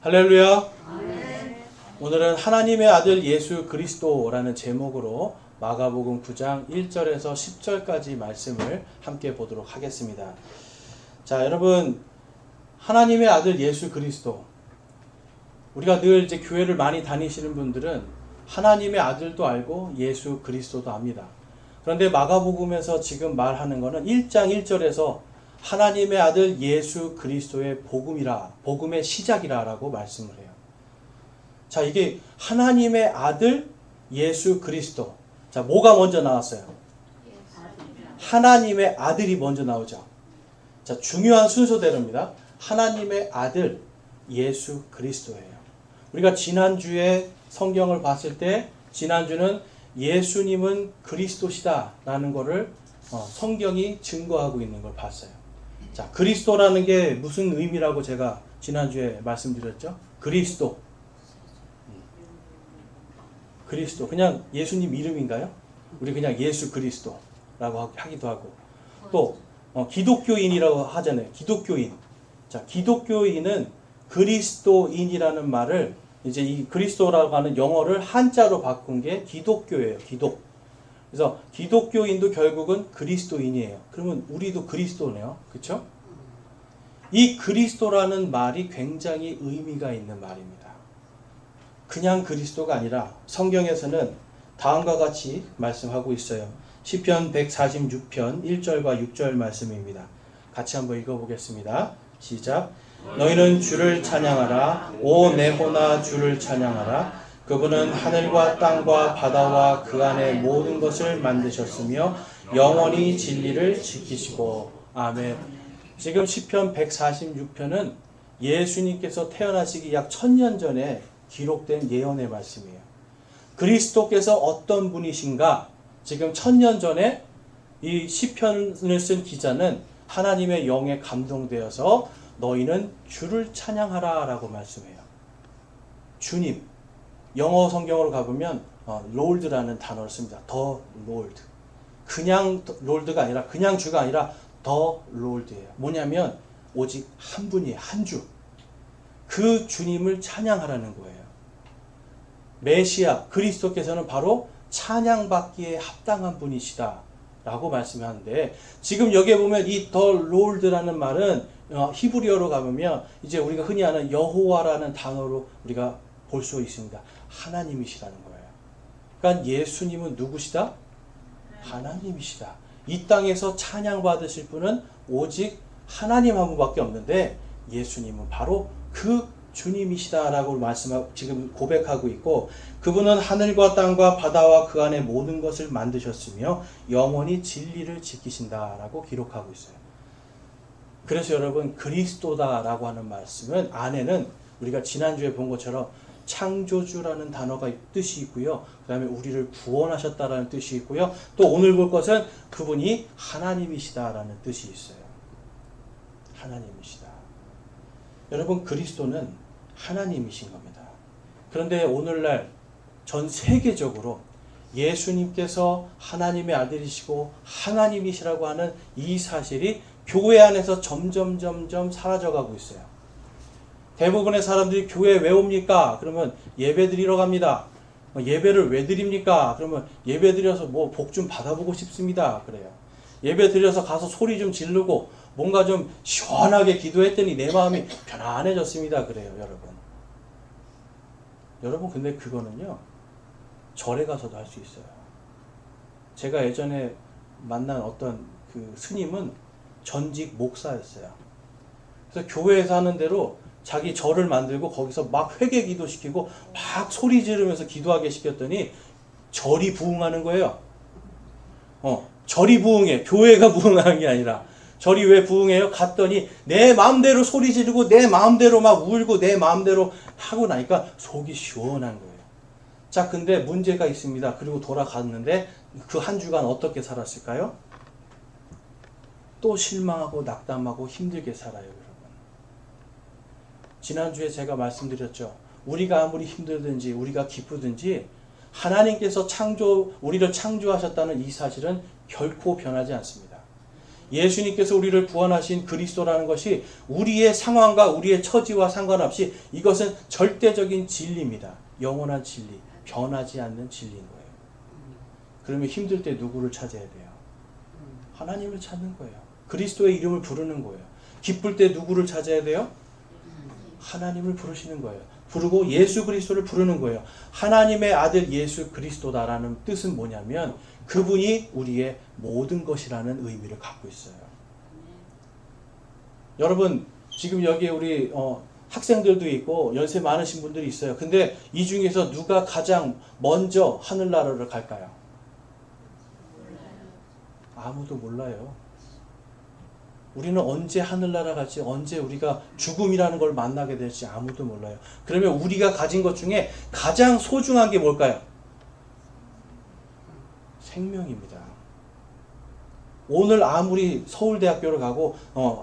할렐루야. 오늘은 하나님의 아들 예수 그리스도라는 제목으로 마가복음 9장 1절에서 10절까지 말씀을 함께 보도록 하겠습니다. 자, 여러분, 하나님의 아들 예수 그리스도, 우리가 늘 이제 교회를 많이 다니시는 분들은 하나님의 아들도 알고 예수 그리스도도 압니다. 그런데 마가복음에서 지금 말하는 것은 1장 1절에서 하나님의 아들 예수 그리스도의 복음의 시작이라 라고 말씀을 해요. 자, 이게 하나님의 아들 예수 그리스도. 자, 뭐가 먼저 나왔어요? 하나님의 아들이 먼저 나오죠. 자, 중요한 순서대로입니다. 하나님의 아들 예수 그리스도예요. 우리가 지난주에 성경을 봤을 때 지난주는 예수님은 그리스도시다 라는 것을 성경이 증거하고 있는 걸 봤어요. 자, 그리스도라는 게 무슨 의미라고 제가 지난주에 말씀드렸죠? 그리스도. 그리스도. 그냥 예수님 이름인가요? 우리 그냥 예수 그리스도라고 하기도 하고. 또, 기독교인이라고 하잖아요. 기독교인. 자, 기독교인은 그리스도인이라는 말을 이제 이 그리스도라고 하는 영어를 한자로 바꾼 게 기독교예요. 기독. 그래서 기독교인도 결국은 그리스도인이에요. 그러면 우리도 그리스도네요. 그렇죠? 이 그리스도라는 말이 굉장히 의미가 있는 말입니다. 그냥 그리스도가 아니라 성경에서는 다음과 같이 말씀하고 있어요. 시편 146편 1절과 6절 말씀입니다. 같이 한번 읽어보겠습니다. 시작. 너희는 주를 찬양하라. 오 내 혼아 주를 찬양하라. 그분은 하늘과 땅과 바다와 그 안에 모든 것을 만드셨으며 영원히 진리를 지키시고. 아멘. 지금 시편 146편은 예수님께서 태어나시기 약 1000년 전에 기록된 예언의 말씀이에요. 그리스도께서 어떤 분이신가? 지금 1000년 전에 이 시편을 쓴 기자는 하나님의 영에 감동되어서 너희는 주를 찬양하라 라고 말씀해요. 주님. 영어 성경으로 가보면 Lord라는 단어를 씁니다. The Lord. 그냥 Lord가 아니라 그냥 주가 아니라 The Lord예요. 뭐냐면 오직 한 분이에요. 한 주. 그 주님을 찬양하라는 거예요. 메시아 그리스도께서는 바로 찬양받기에 합당한 분이시다 라고 말씀하는데, 지금 여기에 보면 이 The Lord라는 말은 히브리어로 가보면 이제 우리가 흔히 아는 여호와라는 단어로 우리가 볼 수 있습니다. 하나님이시라는 거예요. 그러니까 예수님은 누구시다? 하나님이시다. 이 땅에서 찬양받으실 분은 오직 하나님 한 분밖에 없는데 예수님은 바로 그 주님이시다라고 말씀하고 지금 고백하고 있고, 그분은 하늘과 땅과 바다와 그 안에 모든 것을 만드셨으며 영원히 진리를 지키신다라고 기록하고 있어요. 그래서 여러분, 그리스도다라고 하는 말씀은 안에는 우리가 지난주에 본 것처럼 창조주라는 단어가 뜻이 있고요. 그 다음에 우리를 구원하셨다라는 뜻이 있고요. 또 오늘 볼 것은 그분이 하나님이시다라는 뜻이 있어요. 하나님이시다. 여러분, 그리스도는 하나님이신 겁니다. 그런데 오늘날 전 세계적으로 예수님께서 하나님의 아들이시고 하나님이시라고 하는 이 사실이 교회 안에서 점점 사라져가고 있어요. 대부분의 사람들이 교회에 왜 옵니까? 그러면 예배 드리러 갑니다. 예배를 왜 드립니까? 그러면 예배 드려서 뭐 복 좀 받아보고 싶습니다. 그래요. 예배 드려서 가서 소리 좀 지르고 뭔가 좀 시원하게 기도했더니 내 마음이 편안해졌습니다. 그래요, 여러분. 여러분, 근데 그거는요, 절에 가서도 할 수 있어요. 제가 예전에 만난 어떤 그 스님은 전직 목사였어요. 그래서 교회에서 하는 대로 자기 절을 만들고 거기서 막 회개 기도시키고 막 소리 지르면서 기도하게 시켰더니 절이 부흥하는 거예요. 절이 부흥해. 교회가 부흥하는 게 아니라. 절이 왜 부흥해요? 갔더니 내 마음대로 소리 지르고 내 마음대로 막 울고 내 마음대로 하고 나니까 속이 시원한 거예요. 자, 근데 문제가 있습니다. 그리고 돌아갔는데 그 한 주간 어떻게 살았을까요? 또 실망하고 낙담하고 힘들게 살아요, 여러분. 지난주에 제가 말씀드렸죠. 우리가 아무리 힘들든지 우리가 기쁘든지 하나님께서 우리를 창조하셨다는 이 사실은 결코 변하지 않습니다. 예수님께서 우리를 구원하신 그리스도라는 것이 우리의 상황과 우리의 처지와 상관없이 이것은 절대적인 진리입니다. 영원한 진리, 변하지 않는 진리인 거예요. 그러면 힘들 때 누구를 찾아야 돼요? 하나님을 찾는 거예요. 그리스도의 이름을 부르는 거예요. 기쁠 때 누구를 찾아야 돼요? 하나님을 부르시는 거예요. 부르고 예수 그리스도를 부르는 거예요. 하나님의 아들 예수 그리스도다라는 뜻은 뭐냐면 그분이 우리의 모든 것이라는 의미를 갖고 있어요. 여러분 지금 여기에 우리 학생들도 있고 연세 많으신 분들이 있어요. 근데 이 중에서 누가 가장 먼저 하늘나라를 갈까요? 아무도 몰라요. 우리는 언제 하늘나라 갈지, 언제 우리가 죽음이라는 걸 만나게 될지 아무도 몰라요. 그러면 우리가 가진 것 중에 가장 소중한 게 뭘까요? 생명입니다. 오늘 아무리 서울대학교를 가고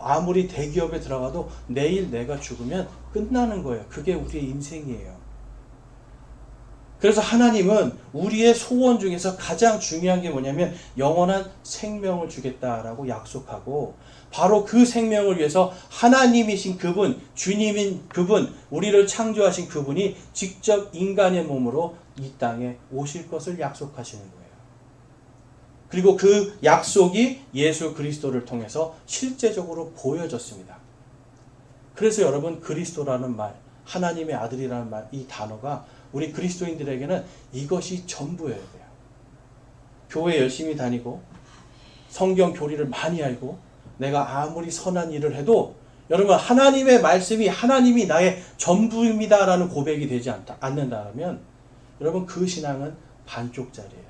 아무리 대기업에 들어가도 내일 내가 죽으면 끝나는 거예요. 그게 우리의 인생이에요. 그래서 하나님은 우리의 소원 중에서 가장 중요한 게 뭐냐면 영원한 생명을 주겠다라고 약속하고 바로 그 생명을 위해서 하나님이신 그분, 주님인 그분, 우리를 창조하신 그분이 직접 인간의 몸으로 이 땅에 오실 것을 약속하시는 거예요. 그리고 그 약속이 예수 그리스도를 통해서 실제적으로 보여졌습니다. 그래서 여러분 그리스도라는 말, 하나님의 아들이라는 말, 이 단어가 우리 그리스도인들에게는 이것이 전부여야 돼요. 교회 열심히 다니고 성경 교리를 많이 알고 내가 아무리 선한 일을 해도 여러분 하나님의 말씀이 하나님이 나의 전부입니다라는 고백이 되지 않는다면 여러분 그 신앙은 반쪽짜리예요.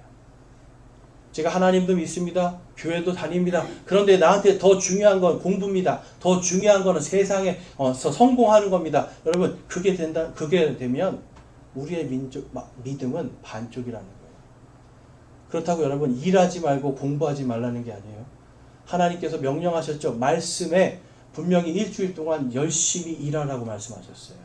제가 하나님도 믿습니다. 교회도 다닙니다. 그런데 나한테 더 중요한 건 공부입니다. 더 중요한 거는 세상에 성공하는 겁니다. 여러분 그게 되면 우리의 믿음은 반쪽이라는 거예요. 그렇다고 여러분 일하지 말고 공부하지 말라는 게 아니에요. 하나님께서 명령하셨죠. 말씀에 분명히 일주일 동안 열심히 일하라고 말씀하셨어요.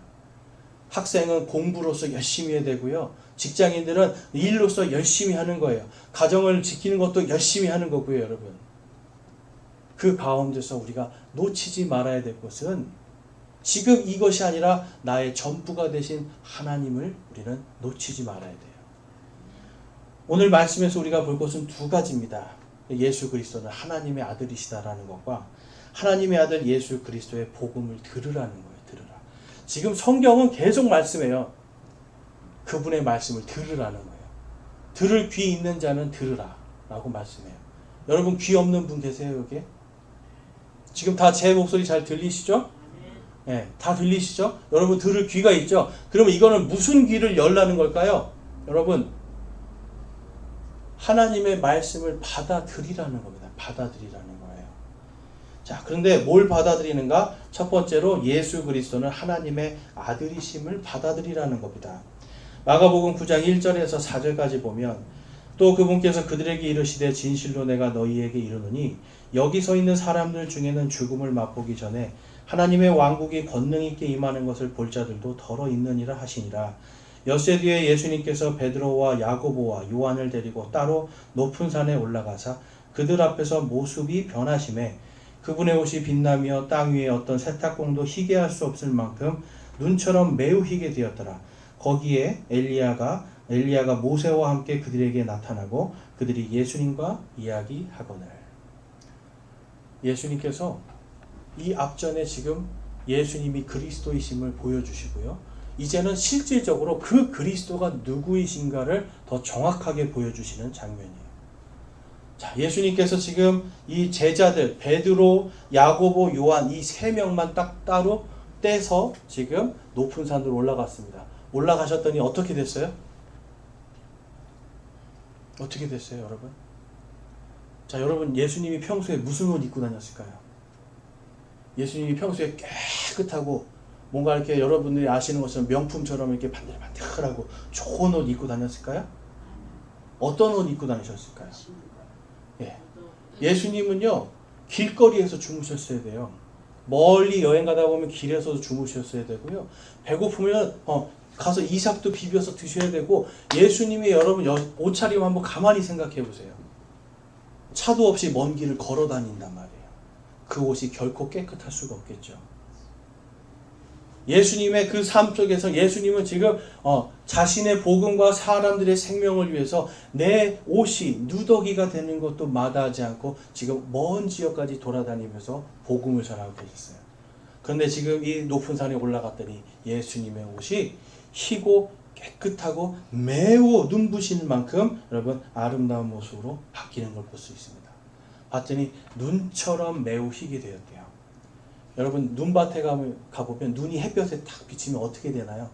학생은 공부로서 열심히 해야 되고요. 직장인들은 일로서 열심히 하는 거예요. 가정을 지키는 것도 열심히 하는 거고요, 여러분. 그 가운데서 우리가 놓치지 말아야 될 것은 지금 이것이 아니라 나의 전부가 되신 하나님을 우리는 놓치지 말아야 돼요. 오늘 말씀에서 우리가 볼 것은 두 가지입니다. 예수 그리스도는 하나님의 아들이시다라는 것과 하나님의 아들 예수 그리스도의 복음을 들으라는 거예요. 들으라. 지금 성경은 계속 말씀해요. 그분의 말씀을 들으라는 거예요. 들을 귀 있는 자는 들으라 라고 말씀해요. 여러분 귀 없는 분 계세요 여기에? 지금 다 제 목소리 잘 들리시죠? 네, 다 들리시죠? 여러분 들을 귀가 있죠? 그러면 이거는 무슨 귀를 열라는 걸까요? 여러분 하나님의 말씀을 받아들이라는 겁니다. 받아들이라는 거예요. 자, 그런데 뭘 받아들이는가? 첫 번째로 예수 그리스도는 하나님의 아들이심을 받아들이라는 겁니다. 마가복음 9장 1절에서 4절까지 보면 또 그분께서 그들에게 이르시되 진실로 내가 너희에게 이르노니 여기 서 있는 사람들 중에는 죽음을 맛보기 전에 하나님의 왕국이 권능 있게 임하는 것을 볼 자들도 더러 있느니라 하시니라. 엿새 뒤에 예수님께서 베드로와 야고보와 요한을 데리고 따로 높은 산에 올라가사 그들 앞에서 모습이 변하심에 그분의 옷이 빛나며 땅 위에 어떤 세탁공도 희게 할 수 없을 만큼 눈처럼 매우 희게 되었더라. 거기에 엘리야가 모세와 함께 그들에게 나타나고 그들이 예수님과 이야기하거늘. 예수님께서 이 앞전에 지금 예수님이 그리스도이심을 보여주시고요. 이제는 실질적으로 그 그리스도가 누구이신가를 더 정확하게 보여주시는 장면이에요. 자, 예수님께서 지금 이 제자들 베드로, 야고보, 요한 이 세 명만 딱 따로 떼서 지금 높은 산으로 올라갔습니다. 올라가셨더니 어떻게 됐어요? 어떻게 됐어요, 여러분? 자, 여러분 예수님이 평소에 무슨 옷 입고 다녔을까요? 예수님이 평소에 깨끗하고 뭔가 이렇게 여러분들이 아시는 것처럼 명품처럼 이렇게 반들반들하고 좋은 옷 입고 다녔을까요? 어떤 옷 입고 다니셨을까요? 예. 예수님은요 길거리에서 주무셨어야 돼요. 멀리 여행 가다 보면 길에서도 주무셨어야 되고요. 배고프면 가서 이삭도 비벼서 드셔야 되고 예수님이 여러분 옷차림 한번 가만히 생각해 보세요. 차도 없이 먼 길을 걸어 다닌단 말이에요. 그 옷이 결코 깨끗할 수가 없겠죠. 예수님의 그 삶 속에서 예수님은 지금 자신의 복음과 사람들의 생명을 위해서 내 옷이 누더기가 되는 것도 마다하지 않고 지금 먼 지역까지 돌아다니면서 복음을 전하고 계셨어요. 그런데 지금 이 높은 산에 올라갔더니 예수님의 옷이 희고 깨끗하고 매우 눈부시는 만큼 여러분 아름다운 모습으로 바뀌는 걸 볼 수 있습니다. 봤더니 눈처럼 매우 희게 되었대요. 여러분 눈밭에 가보면 눈이 햇볕에 탁 비치면 어떻게 되나요?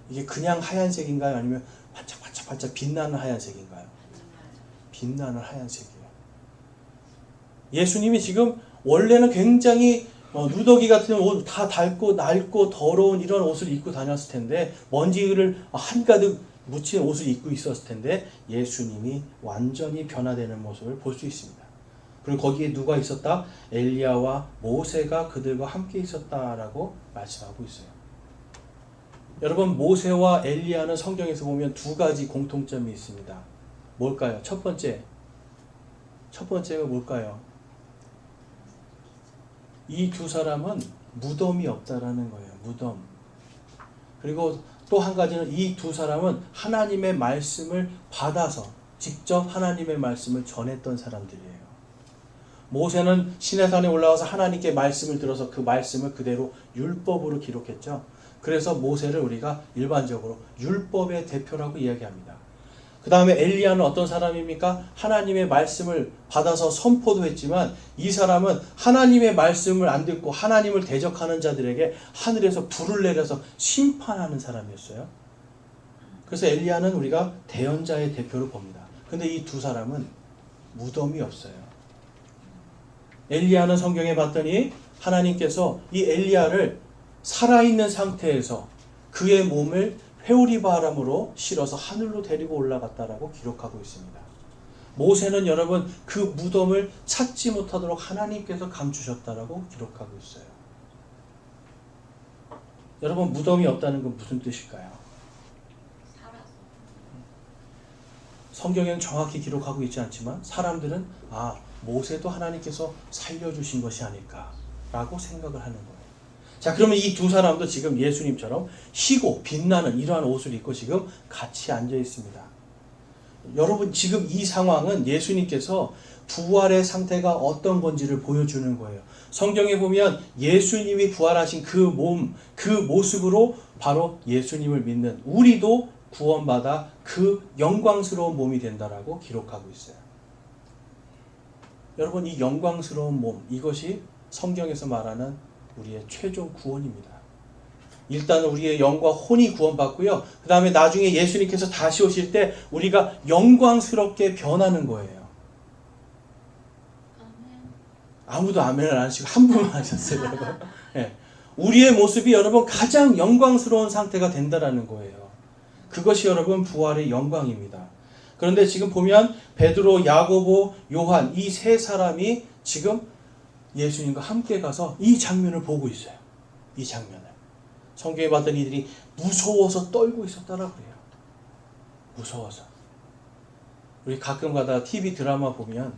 이게 그냥 하얀색인가요? 아니면 반짝반짝 빛나는 하얀색인가요? 빛나는 하얀색이에요. 예수님이 지금 원래는 굉장히 누더기 같은 옷 다 닳고 낡고 더러운 이런 옷을 입고 다녔을 텐데 먼지를 한가득 묻힌 옷을 입고 있었을 텐데 예수님이 완전히 변화되는 모습을 볼 수 있습니다. 그리고 거기에 누가 있었다? 엘리야와 모세가 그들과 함께 있었다라고 말씀하고 있어요. 여러분 모세와 엘리야는 성경에서 보면 두 가지 공통점이 있습니다. 뭘까요? 첫 번째가 뭘까요? 이 두 사람은 무덤이 없다라는 거예요. 무덤. 그리고 또 한 가지는 이 두 사람은 하나님의 말씀을 받아서 직접 하나님의 말씀을 전했던 사람들이에요. 모세는 시내산에 올라와서 하나님께 말씀을 들어서 그 말씀을 그대로 율법으로 기록했죠. 그래서 모세를 우리가 일반적으로 율법의 대표라고 이야기합니다. 그 다음에 엘리야는 어떤 사람입니까? 하나님의 말씀을 받아서 선포도 했지만 이 사람은 하나님의 말씀을 안 듣고 하나님을 대적하는 자들에게 하늘에서 불을 내려서 심판하는 사람이었어요. 그래서 엘리야는 우리가 대언자의 대표로 봅니다. 근데 이 두 사람은 무덤이 없어요. 엘리야는 성경에 봤더니 하나님께서 이 엘리야를 살아있는 상태에서 그의 몸을 회오리 바람으로 실어서 하늘로 데리고 올라갔다라고 기록하고 있습니다. 모세는 여러분 그 무덤을 찾지 못하도록 하나님께서 감추셨다라고 기록하고 있어요. 여러분 무덤이 없다는 건 무슨 뜻일까요? 성경에는 정확히 기록하고 있지 않지만 사람들은 모세도 하나님께서 살려주신 것이 아닐까라고 생각을 하는 거예요. 자, 그러면 이 두 사람도 지금 예수님처럼 희고 빛나는 이러한 옷을 입고 지금 같이 앉아 있습니다. 여러분 지금 이 상황은 예수님께서 부활의 상태가 어떤 건지를 보여주는 거예요. 성경에 보면 예수님이 부활하신 그 몸, 그 모습으로 바로 예수님을 믿는 우리도 구원받아 그 영광스러운 몸이 된다라고 기록하고 있어요. 여러분 이 영광스러운 몸, 이것이 성경에서 말하는 우리의 최종 구원입니다. 일단 우리의 영과 혼이 구원받고요. 그 다음에 나중에 예수님께서 다시 오실 때 우리가 영광스럽게 변하는 거예요. 아무도 아멘을 안 하시고 한 분만 하셨어요. 여러분. 네. 우리의 모습이 여러분 가장 영광스러운 상태가 된다라는 거예요. 그것이 여러분 부활의 영광입니다. 그런데 지금 보면 베드로, 야고보, 요한 이 세 사람이 지금 예수님과 함께 가서 이 장면을 보고 있어요. 이 장면을. 성경에 봤더니 이들이 무서워서 떨고 있었다라고 그래요. 무서워서. 우리 가끔 가다 TV 드라마 보면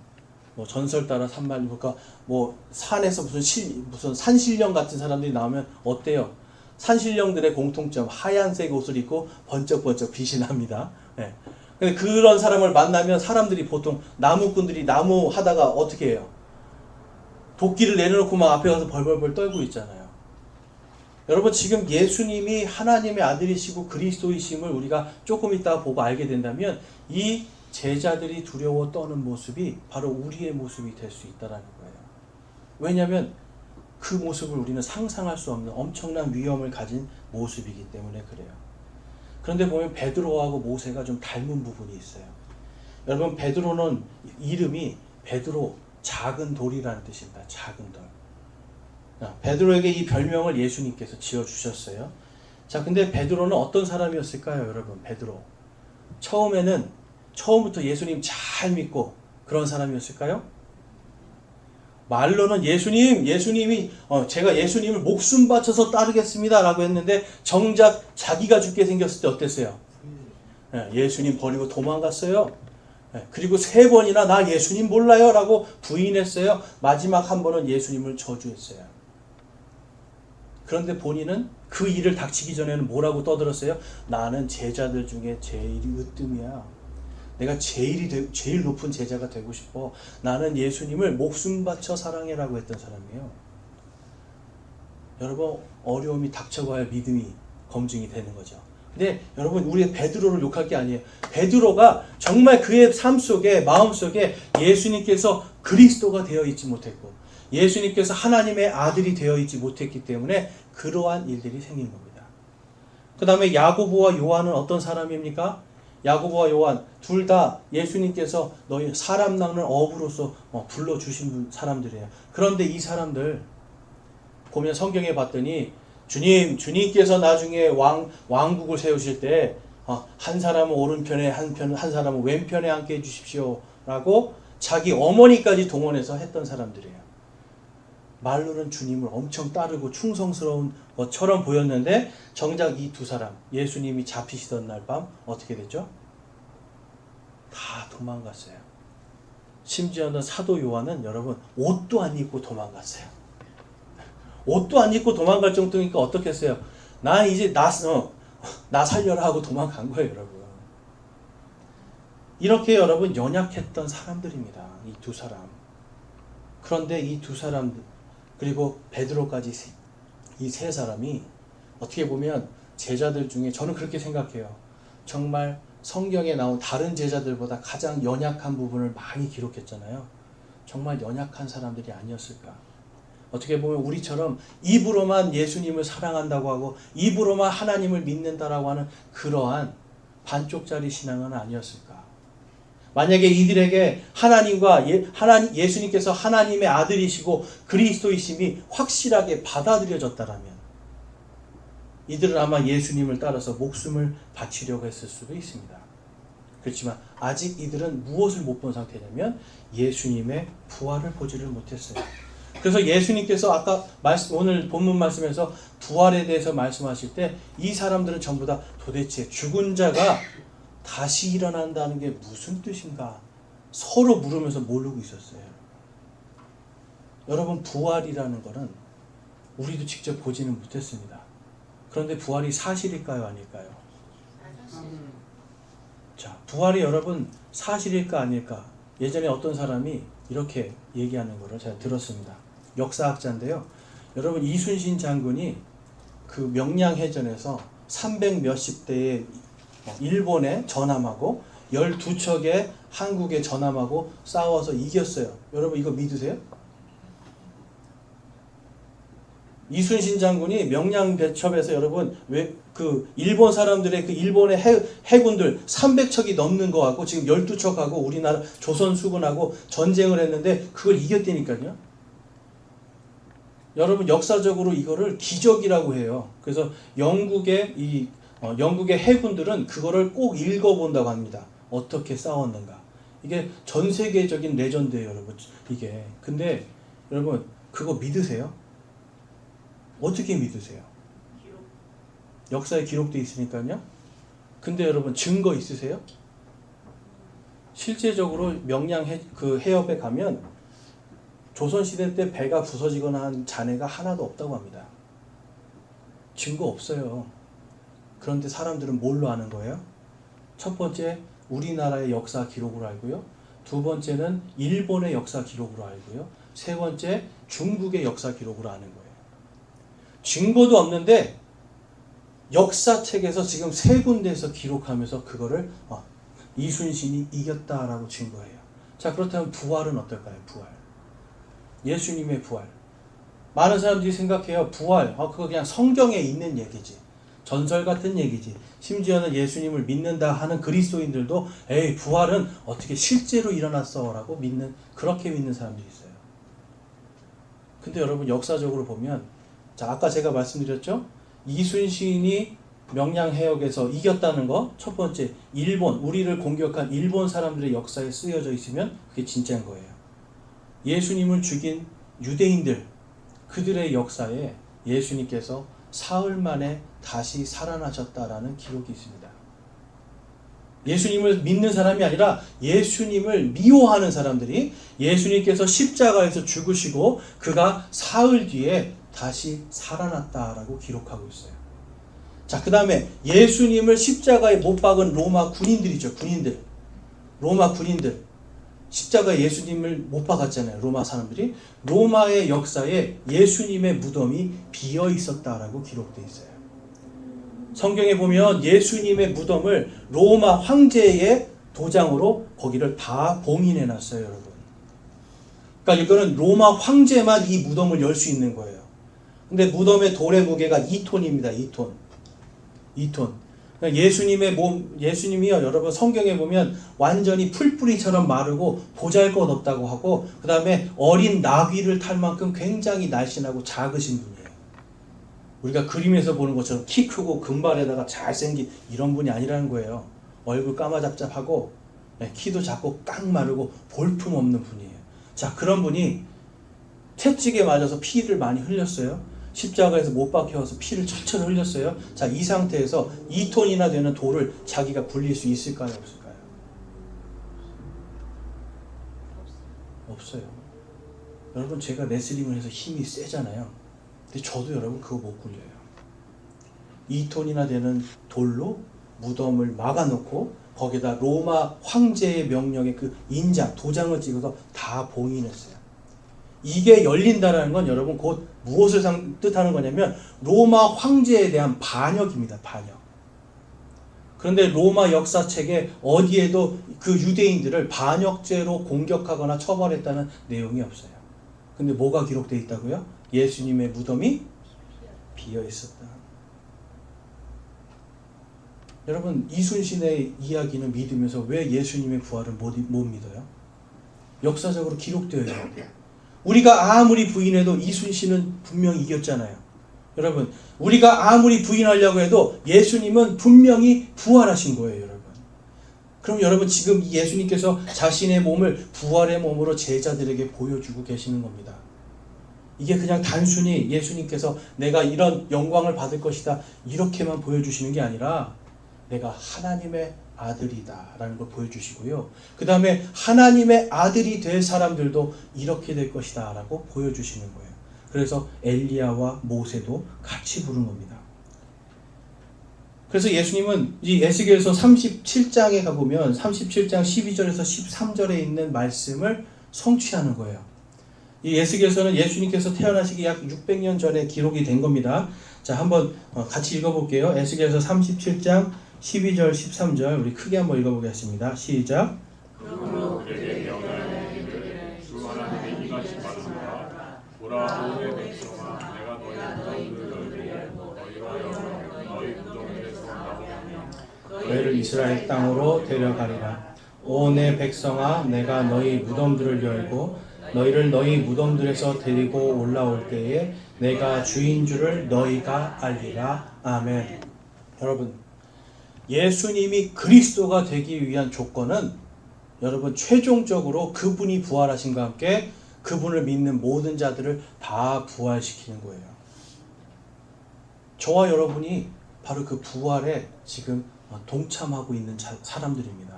뭐 전설 따라 산말, 그러니까 뭐 산에서 무슨 산신령 같은 사람들이 나오면 어때요? 산신령들의 공통점, 하얀색 옷을 입고 번쩍번쩍 빛이 납니다. 네. 근데 그런 사람을 만나면 사람들이 보통 나무꾼들이 나무 하다가 어떻게 해요? 도끼를 내려놓고 막 앞에 가서 벌벌벌 떨고 있잖아요. 여러분 지금 예수님이 하나님의 아들이시고 그리스도이심을 우리가 조금 있다가 보고 알게 된다면 이 제자들이 두려워 떠는 모습이 바로 우리의 모습이 될 수 있다는 거예요. 왜냐하면 그 모습을 우리는 상상할 수 없는 엄청난 위험을 가진 모습이기 때문에 그래요. 그런데 보면 베드로하고 모세가 좀 닮은 부분이 있어요. 여러분 베드로는 이름이 베드로 작은 돌이라는 뜻입니다. 작은 돌. 베드로에게 이 별명을 예수님께서 지어주셨어요. 자, 근데 베드로는 어떤 사람이었을까요, 여러분? 베드로. 처음부터 예수님 잘 믿고 그런 사람이었을까요? 말로는 예수님이 제가 예수님을 목숨 바쳐서 따르겠습니다 라고 했는데 정작 자기가 죽게 생겼을 때 어땠어요? 예수님 버리고 도망갔어요. 그리고 3번이나 나 예수님 몰라요 라고 부인했어요. 마지막 한 번은 예수님을 저주했어요. 그런데 본인은 그 일을 닥치기 전에는 뭐라고 떠들었어요? 나는 제자들 중에 제일 으뜸이야. 내가 제일 높은 제자가 되고 싶어. 나는 예수님을 목숨 바쳐 사랑해라고 했던 사람이에요. 여러분, 어려움이 닥쳐봐야 믿음이 검증이 되는 거죠. 근데 여러분, 우리 베드로를 욕할 게 아니에요. 베드로가 정말 그의 삶 속에, 마음 속에 예수님께서 그리스도가 되어 있지 못했고 예수님께서 하나님의 아들이 되어 있지 못했기 때문에 그러한 일들이 생긴 겁니다. 그 다음에 야고보와 요한은 어떤 사람입니까? 야고보와 요한 둘 다 예수님께서 너희 사람 낚는 어부로서 불러주신 사람들이에요. 그런데 이 사람들 보면 성경에 봤더니 주님께서 나중에 왕국을 세우실 때 한 사람은 오른편에 한 사람은 왼편에 앉게 해주십시오 라고 자기 어머니까지 동원해서 했던 사람들이에요. 말로는 주님을 엄청 따르고 충성스러운 것처럼 보였는데 정작 이 두 사람, 예수님이 잡히시던 날 밤 어떻게 됐죠? 다 도망갔어요. 심지어는 사도 요한은 여러분 옷도 안 입고 도망갔어요. 옷도 안 입고 도망갈 정도니까 어떻게 했어요? 나 이제 나 살려라 하고 도망간 거예요, 여러분. 이렇게 여러분 연약했던 사람들입니다. 이 두 사람. 그런데 이 두 사람 그리고 베드로까지 이 세 사람이 어떻게 보면 제자들 중에 저는 그렇게 생각해요. 정말 성경에 나온 다른 제자들보다 가장 연약한 부분을 많이 기록했잖아요. 정말 연약한 사람들이 아니었을까. 어떻게 보면 우리처럼 입으로만 예수님을 사랑한다고 하고 입으로만 하나님을 믿는다라고 하는 그러한 반쪽짜리 신앙은 아니었을까. 만약에 이들에게 예수님께서 하나님의 아들이시고 그리스도이심이 확실하게 받아들여졌다라면 이들은 아마 예수님을 따라서 목숨을 바치려고 했을 수도 있습니다. 그렇지만 아직 이들은 무엇을 못 본 상태냐면 예수님의 부활을 보지를 못했어요. 그래서 예수님께서 아까 오늘 본문 말씀에서 부활에 대해서 말씀하실 때 이 사람들은 전부 다 도대체 죽은 자가 다시 일어난다는 게 무슨 뜻인가 서로 물으면서 모르고 있었어요. 여러분, 부활이라는 것은 우리도 직접 보지는 못했습니다. 그런데 부활이 사실일까요, 아닐까요? 자, 부활이 여러분 사실일까 아닐까? 예전에 어떤 사람이 이렇게 얘기하는 거를 제가 들었습니다. 역사학자인데요. 여러분, 이순신 장군이 그 명량해전에서 300 몇십 대의 일본에 전함하고 12척의 한국의 전함하고 싸워서 이겼어요. 여러분, 이거 믿으세요? 이순신 장군이 명량 배첩에서 여러분 왜 그 일본 사람들의 그 일본의 해군들 300척이 넘는 거하고 지금 12척하고 우리나라 조선 수군하고 전쟁을 했는데 그걸 이겼다니까요. 여러분, 역사적으로 이거를 기적이라고 해요. 그래서 영국의 해군들은 그거를 꼭 읽어본다고 합니다. 어떻게 싸웠는가. 이게 전 세계적인 레전드예요, 여러분. 이게. 근데 여러분, 그거 믿으세요? 어떻게 믿으세요? 역사에 기록되어 있으니까요. 근데 여러분, 증거 있으세요? 실제적으로 명량 해협에 가면 조선시대 때 배가 부서지거나 한 잔해가 하나도 없다고 합니다. 증거 없어요. 그런데 사람들은 뭘로 아는 거예요? 첫 번째, 우리나라의 역사 기록으로 알고요. 두 번째는 일본의 역사 기록으로 알고요. 세 번째, 중국의 역사 기록으로 아는 거예요. 증거도 없는데 역사책에서 지금 3군데에서 기록하면서 그거를 이순신이 이겼다라고 증거해요. 자, 그렇다면 부활은 어떨까요? 부활. 예수님의 부활. 많은 사람들이 생각해요. 부활, 그거 그냥 성경에 있는 얘기지. 전설 같은 얘기지. 심지어는 예수님을 믿는다 하는 그리스도인들도 에이, 부활은 어떻게 실제로 일어났어 라고 그렇게 믿는 사람들이 있어요. 근데 여러분, 역사적으로 보면, 자, 아까 제가 말씀드렸죠? 이순신이 명량해역에서 이겼다는 거, 첫 번째, 우리를 공격한 일본 사람들의 역사에 쓰여져 있으면 그게 진짜인 거예요. 예수님을 죽인 유대인들, 그들의 역사에 예수님께서 사흘 만에 다시 살아나셨다라는 기록이 있습니다. 예수님을 믿는 사람이 아니라 예수님을 미워하는 사람들이 예수님께서 십자가에서 죽으시고 그가 사흘 뒤에 다시 살아났다라고 기록하고 있어요. 자, 그 다음에 예수님을 십자가에 못 박은 로마 군인들이죠. 군인들. 로마 군인들. 십자가에 예수님을 못 박았잖아요. 로마 사람들이. 로마의 역사에 예수님의 무덤이 비어 있었다라고 기록되어 있어요. 성경에 보면 예수님의 무덤을 로마 황제의 도장으로 거기를 다 봉인해 놨어요, 여러분. 그러니까 이거는 로마 황제만 이 무덤을 열 수 있는 거예요. 근데 무덤의 돌의 무게가 2톤입니다. 2톤. 2톤. 예수님의 몸, 예수님이요, 여러분 성경에 보면 완전히 풀뿌리처럼 마르고 보잘것없다고 하고, 그 다음에 어린 나귀를 탈 만큼 굉장히 날씬하고 작으신 분이에요. 우리가 그림에서 보는 것처럼 키 크고 금발에다가 잘생긴 이런 분이 아니라는 거예요. 얼굴 까마잡잡하고 키도 작고 깡 마르고 볼품없는 분이에요. 자, 그런 분이 채찍에 맞아서 피를 많이 흘렸어요. 십자가에서 못 박혀서 피를 철철 흘렸어요. 자, 이 상태에서 2톤이나 되는 돌을 자기가 굴릴 수 있을까요? 없을까요? 없어요. 여러분, 제가 레슬링을 해서 힘이 세잖아요. 근데 저도 여러분 그거 못 굴려요. 2톤이나 되는 돌로 무덤을 막아놓고 거기다 로마 황제의 명령의 그 인장, 도장을 찍어서 다 봉인했어요. 이게 열린다라는 건 여러분 곧 무엇을 뜻하는 거냐면 로마 황제에 대한 반역입니다. 반역. 그런데 로마 역사책에 어디에도 그 유대인들을 반역죄로 공격하거나 처벌했다는 내용이 없어요. 근데 뭐가 기록되어 있다고요? 예수님의 무덤이 비어 있었다. 여러분, 이순신의 이야기는 믿으면서 왜 예수님의 부활을 못 믿어요? 역사적으로 기록되어 있는데 우리가 아무리 부인해도 이순신은 분명히 이겼잖아요. 여러분, 우리가 아무리 부인하려고 해도 예수님은 분명히 부활하신 거예요, 여러분. 그럼 여러분, 지금 예수님께서 자신의 몸을 부활의 몸으로 제자들에게 보여주고 계시는 겁니다. 이게 그냥 단순히 예수님께서 내가 이런 영광을 받을 것이다 이렇게만 보여주시는 게 아니라 내가 하나님의 아들이다 라는 걸 보여주시고요. 그 다음에 하나님의 아들이 될 사람들도 이렇게 될 것이다 라고 보여주시는 거예요. 그래서 엘리야와 모세도 같이 부른 겁니다. 그래서 예수님은 이 에스겔서 37장에 가보면 37장 12절에서 13절에 있는 말씀을 성취하는 거예요. 이 에스겔서는 예수님께서 태어나시기 약 600년 전에 기록이 된 겁니다. 자, 한번 같이 읽어볼게요. 에스겔서 37장 12절 13절 우리 크게 한번 읽어보겠습니다. 시작. 그러므로 그들에게 명령하는 이들을 주 하나님의 이같이 말하노라. 보라, 너의 백성아, 내가 너희 무덤들을 열고 너희와 영원히 너희 무덤들에서 나오며 너희를 이스라엘 땅으로 데려가리라. 오 내 백성아, 내가 너희 무덤들을 열고 너희를 너희 무덤들에서 데리고 올라올 때에 내가 주인 줄을 너희가 알리라. 아멘. 여러분, 예수님이 그리스도가 되기 위한 조건은 여러분 최종적으로 그분이 부활하신과 함께 그분을 믿는 모든 자들을 다 부활시키는 거예요. 저와 여러분이 바로 그 부활에 지금 동참하고 있는 사람들입니다.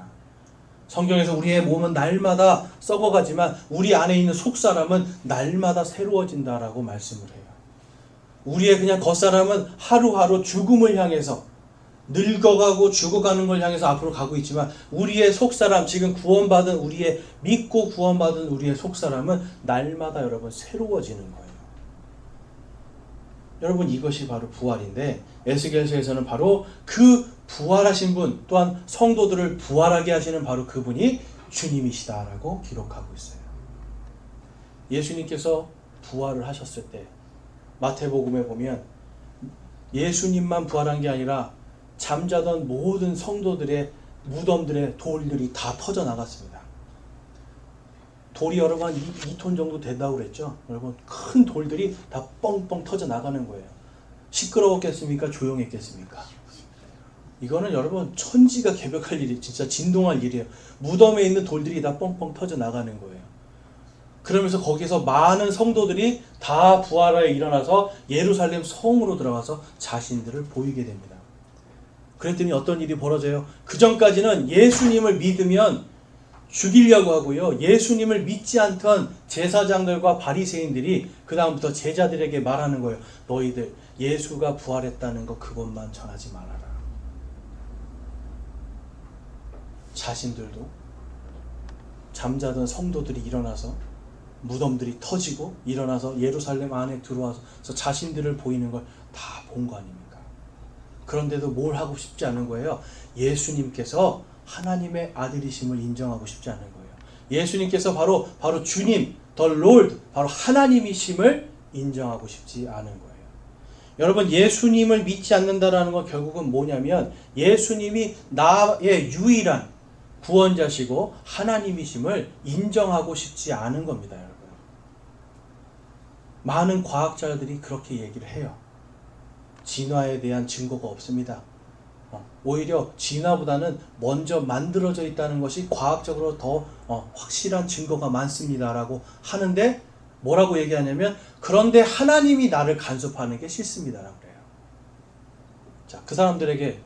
성경에서 우리의 몸은 날마다 썩어가지만 우리 안에 있는 속사람은 날마다 새로워진다라고 말씀을 해요. 우리의 그냥 겉사람은 하루하루 죽음을 향해서 늙어가고 죽어가는 걸 향해서 앞으로 가고 있지만 우리의 속사람, 지금 구원받은 우리의 믿고 구원받은 우리의 속사람은 날마다 여러분 새로워지는 거예요. 여러분, 이것이 바로 부활인데 에스겔서에서는 바로 그 부활하신 분 또한 성도들을 부활하게 하시는 바로 그분이 주님이시다라고 기록하고 있어요. 예수님께서 부활을 하셨을 때 마태복음에 보면 예수님만 부활한 게 아니라 잠자던 모든 성도들의 무덤들의 돌들이 다 터져 나갔습니다. 돌이 여러분 한 2톤 정도 된다고 그랬죠. 여러분, 큰 돌들이 다 뻥뻥 터져 나가는 거예요. 시끄러웠겠습니까? 조용했겠습니까? 이거는 여러분 천지가 개벽할 일이, 진짜 진동할 일이에요. 무덤에 있는 돌들이 다 뻥뻥 터져 나가는 거예요. 그러면서 거기서 많은 성도들이 다 부활하여 일어나서 예루살렘 성으로 들어가서 자신들을 보이게 됩니다. 그랬더니 어떤 일이 벌어져요? 그 전까지는 예수님을 믿으면 죽이려고 하고요. 예수님을 믿지 않던 제사장들과 바리새인들이 그 다음부터 제자들에게 말하는 거예요. 너희들 예수가 부활했다는 거 그것만 전하지 말아라. 자신들도 잠자던 성도들이 일어나서 무덤들이 터지고 일어나서 예루살렘 안에 들어와서 자신들을 보이는 걸 다 본 거 아닙니까? 그런데도 뭘 하고 싶지 않은 거예요. 예수님께서 하나님의 아들이심을 인정하고 싶지 않은 거예요. 예수님께서 바로 주님, the Lord, 바로 하나님이심을 인정하고 싶지 않은 거예요. 여러분, 예수님을 믿지 않는다라는 건 결국은 뭐냐면 예수님이 나의 유일한 구원자시고 하나님이심을 인정하고 싶지 않은 겁니다, 여러분. 많은 과학자들이 그렇게 얘기를 해요. 진화에 대한 증거가 없습니다. 오히려 진화보다는 먼저 만들어져 있다는 것이 과학적으로 더 확실한 증거가 많습니다라고 하는데 뭐라고 얘기하냐면 그런데 하나님이 나를 간섭하는 게 싫습니다라고 그래요. 자, 그 사람들에게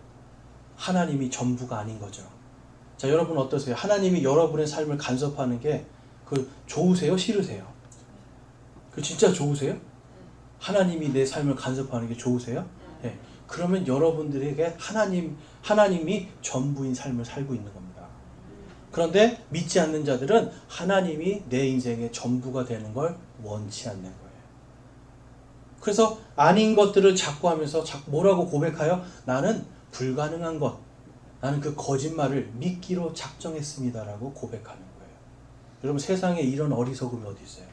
하나님이 전부가 아닌 거죠. 자, 여러분 어떠세요? 하나님이 여러분의 삶을 간섭하는 게 좋으세요? 싫으세요? 진짜 좋으세요? 하나님이 내 삶을 간섭하는 게 좋으세요? 네. 그러면 여러분들에게 하나님이 전부인 삶을 살고 있는 겁니다. 그런데 믿지 않는 자들은 하나님이 내 인생의 전부가 되는 걸 원치 않는 거예요. 그래서 아닌 것들을 자꾸 하면서 뭐라고 고백하여? 나는 불가능한 것, 나는 그 거짓말을 믿기로 작정했습니다라고 고백하는 거예요. 여러분, 세상에 이런 어리석음이 어디 있어요?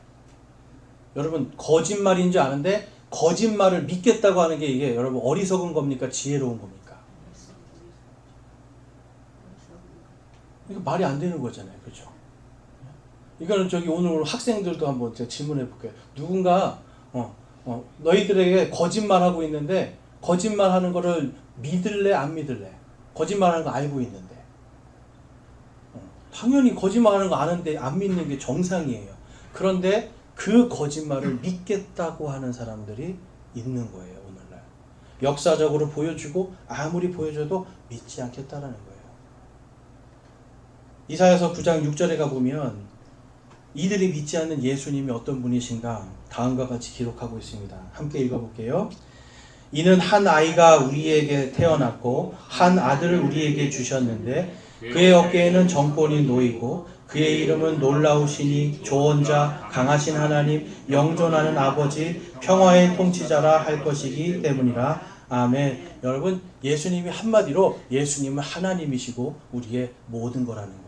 여러분, 거짓말인 줄 아는데 거짓말을 믿겠다고 하는 게 이게 여러분 어리석은 겁니까? 지혜로운 겁니까? 이거 말이 안 되는 거잖아요. 그렇죠? 이거는 오늘 학생들도 한번 제가 질문해 볼게요. 누군가 너희들에게 거짓말하고 있는데 거짓말하는 거를 믿을래 안 믿을래? 거짓말하는 거 알고 있는데 당연히 거짓말하는 거 아는데 안 믿는 게 정상이에요. 그런데 그 거짓말을 믿겠다고 하는 사람들이 있는 거예요, 오늘날. 역사적으로 보여주고 아무리 보여줘도 믿지 않겠다라는 거예요. 이사야서 9장 6절에 가보면 이들이 믿지 않는 예수님이 어떤 분이신가 다음과 같이 기록하고 있습니다. 함께 읽어볼게요. 이는 한 아이가 우리에게 태어났고 한 아들을 우리에게 주셨는데 그의 어깨에는 정권이 놓이고 그의 이름은 놀라우시니 조언자 강하신 하나님 영존하는 아버지 평화의 통치자라 할 것이기 때문이라. 아멘. 여러분, 예수님이 한마디로 예수님은 하나님이시고 우리의 모든 거라는 거예요.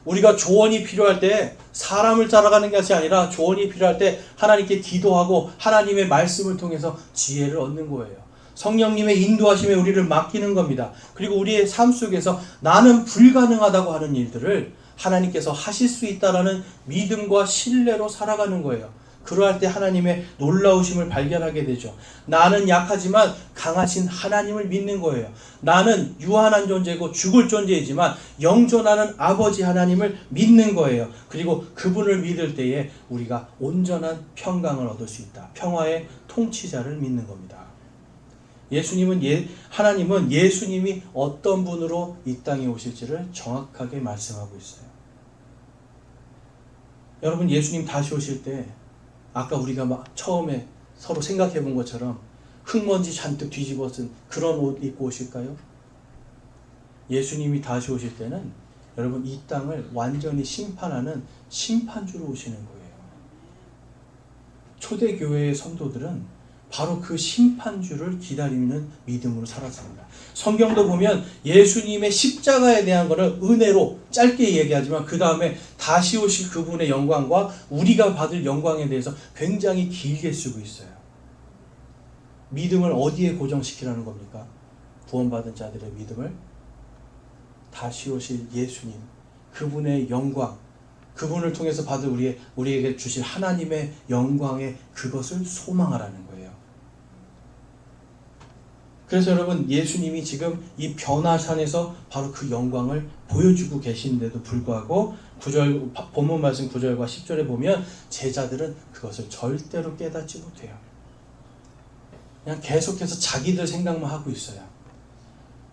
우리가 조언이 필요할 때 사람을 따라가는 것이 아니라 조언이 필요할 때 하나님께 기도하고 하나님의 말씀을 통해서 지혜를 얻는 거예요. 성령님의 인도하심에 우리를 맡기는 겁니다. 그리고 우리의 삶 속에서 나는 불가능하다고 하는 일들을 하나님께서 하실 수 있다라는 믿음과 신뢰로 살아가는 거예요. 그러할 때 하나님의 놀라우심을 발견하게 되죠. 나는 약하지만 강하신 하나님을 믿는 거예요. 나는 유한한 존재고 죽을 존재이지만 영존하는 아버지 하나님을 믿는 거예요. 그리고 그분을 믿을 때에 우리가 온전한 평강을 얻을 수 있다. 평화의 통치자를 믿는 겁니다. 하나님은 예수님이 어떤 분으로 이 땅에 오실지를 정확하게 말씀하고 있어요. 여러분, 예수님 다시 오실 때 아까 우리가 처음에 서로 생각해 본 것처럼 흙먼지 잔뜩 뒤집어 쓴 그런 옷 입고 오실까요? 예수님이 다시 오실 때는 여러분 이 땅을 완전히 심판하는 심판주로 오시는 거예요. 초대교회의 성도들은 바로 그 심판주를 기다리는 믿음으로 살았습니다. 성경도 보면 예수님의 십자가에 대한 것을 은혜로 짧게 얘기하지만 그 다음에 다시 오실 그분의 영광과 우리가 받을 영광에 대해서 굉장히 길게 쓰고 있어요. 믿음을 어디에 고정시키라는 겁니까? 구원받은 자들의 믿음을 다시 오실 예수님, 그분의 영광, 그분을 통해서 받을 우리에게 주실 하나님의 영광의 그것을 소망하라는 거예요. 그래서 여러분, 예수님이 지금 이 변화산에서 바로 그 영광을 보여주고 계신데도 불구하고 본문 말씀 9절과 10절에 보면 제자들은 그것을 절대로 깨닫지 못해요. 그냥 계속해서 자기들 생각만 하고 있어요.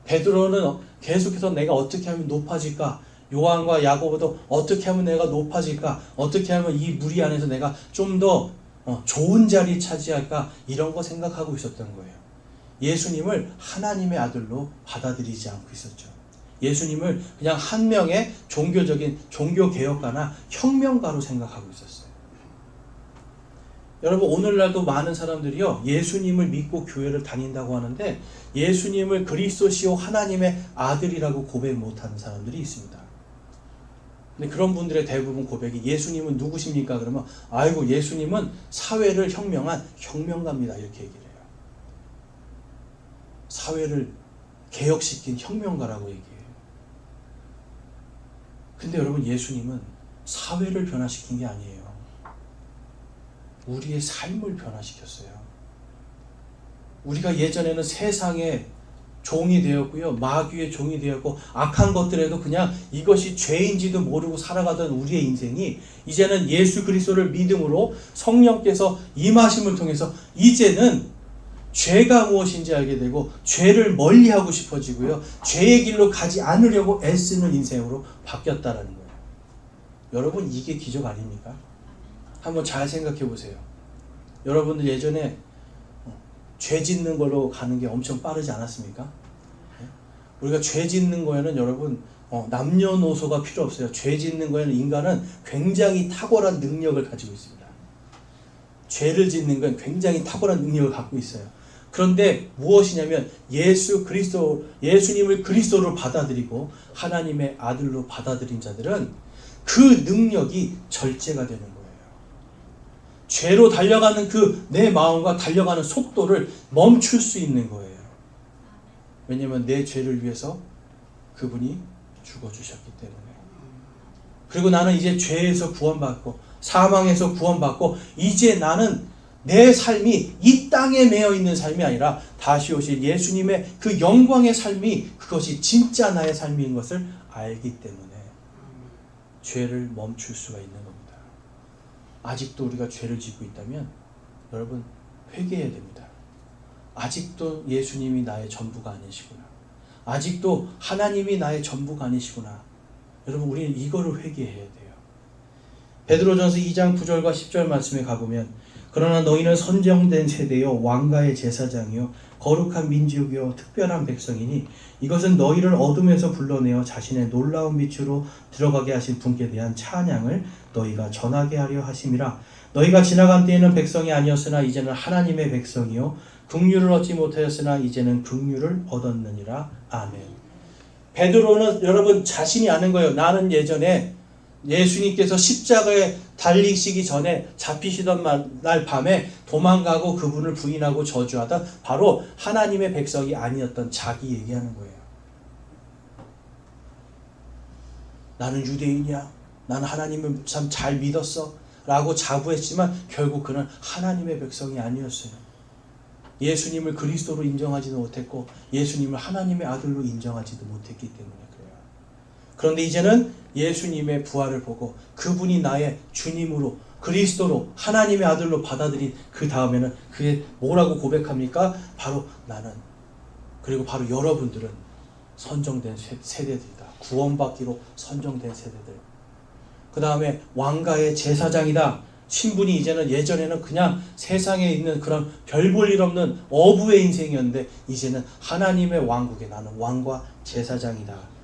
베드로는 계속해서 내가 어떻게 하면 높아질까? 요한과 야고보도 어떻게 하면 내가 높아질까? 어떻게 하면 이 무리 안에서 내가 좀 더 좋은 자리 차지할까? 이런 거 생각하고 있었던 거예요. 예수님을 하나님의 아들로 받아들이지 않고 있었죠. 예수님을 그냥 한 명의 종교적인 종교개혁가나 혁명가로 생각하고 있었어요. 여러분, 오늘날도 많은 사람들이요, 예수님을 믿고 교회를 다닌다고 하는데 예수님을 그리스도시요 하나님의 아들이라고 고백 못하는 사람들이 있습니다. 근데 그런 분들의 대부분 고백이 예수님은 누구십니까? 그러면 아이고, 예수님은 사회를 혁명한 혁명가입니다, 이렇게 얘기를 해요. 사회를 개혁시킨 혁명가라고 얘기해요. 근데 여러분, 예수님은 사회를 변화시킨 게 아니에요. 우리의 삶을 변화시켰어요. 우리가 예전에는 세상의 종이 되었고요, 마귀의 종이 되었고 악한 것들에도 그냥 이것이 죄인지도 모르고 살아가던 우리의 인생이 이제는 예수 그리스도를 믿음으로 성령께서 임하심을 통해서 이제는 죄가 무엇인지 알게 되고 죄를 멀리하고 싶어지고요, 죄의 길로 가지 않으려고 애쓰는 인생으로 바뀌었다라는 거예요. 여러분, 이게 기적 아닙니까? 한번 잘 생각해 보세요. 여러분들 예전에 죄 짓는 걸로 가는 게 엄청 빠르지 않았습니까? 우리가 죄 짓는 거에는 여러분 남녀노소가 필요 없어요. 죄 짓는 거에는 인간은 굉장히 탁월한 능력을 가지고 있습니다. 죄를 짓는 건 굉장히 탁월한 능력을 갖고 있어요. 그런데 무엇이냐면 예수님을 그리스도로 받아들이고 하나님의 아들로 받아들인 자들은 그 능력이 절제가 되는 거예요. 죄로 달려가는 내 마음과 달려가는 속도를 멈출 수 있는 거예요. 왜냐하면 내 죄를 위해서 그분이 죽어주셨기 때문에. 그리고 나는 이제 죄에서 구원받고 사망에서 구원받고 이제 나는 내 삶이 이 땅에 매여 있는 삶이 아니라 다시 오실 예수님의 그 영광의 삶이 그것이 진짜 나의 삶인 것을 알기 때문에 죄를 멈출 수가 있는 겁니다. 아직도 우리가 죄를 짓고 있다면 여러분, 회개해야 됩니다. 아직도 예수님이 나의 전부가 아니시구나. 아직도 하나님이 나의 전부가 아니시구나. 여러분, 우리는 이거를 회개해야 돼요. 베드로전서 2장 9절과 10절 말씀에 가보면 그러나 너희는 선정된 세대요 왕가의 제사장이요 거룩한 민족이요 특별한 백성이니 이것은 너희를 어둠에서 불러내어 자신의 놀라운 빛으로 들어가게 하신 분께 대한 찬양을 너희가 전하게 하려 하심이라. 너희가 지나간 때에는 백성이 아니었으나 이제는 하나님의 백성이요 긍휼을 얻지 못하였으나 이제는 긍휼을 얻었느니라. 아멘. 베드로는 여러분 자신이 아는 거예요. 나는 예전에 예수님께서 십자가에 달리시기 전에 잡히시던 날 밤에 도망가고 그분을 부인하고 저주하던 바로 하나님의 백성이 아니었던 자기 얘기하는 거예요. 나는 유대인이야. 나는 하나님을 참 잘 믿었어. 라고 자부했지만 결국 그는 하나님의 백성이 아니었어요. 예수님을 그리스도로 인정하지도 못했고 예수님을 하나님의 아들로 인정하지도 못했기 때문에 그래요. 그런데 이제는 예수님의 부활을 보고 그분이 나의 주님으로 그리스도로 하나님의 아들로 받아들인 그 다음에는 그게 뭐라고 고백합니까? 바로 나는, 그리고 바로 여러분들은 선정된 세대들이다. 구원받기로 선정된 세대들. 그 다음에 왕가의 제사장이다. 신분이 이제는 예전에는 그냥 세상에 있는 그런 별 볼 일 없는 어부의 인생이었는데 이제는 하나님의 왕국에 나는 왕과 제사장이다.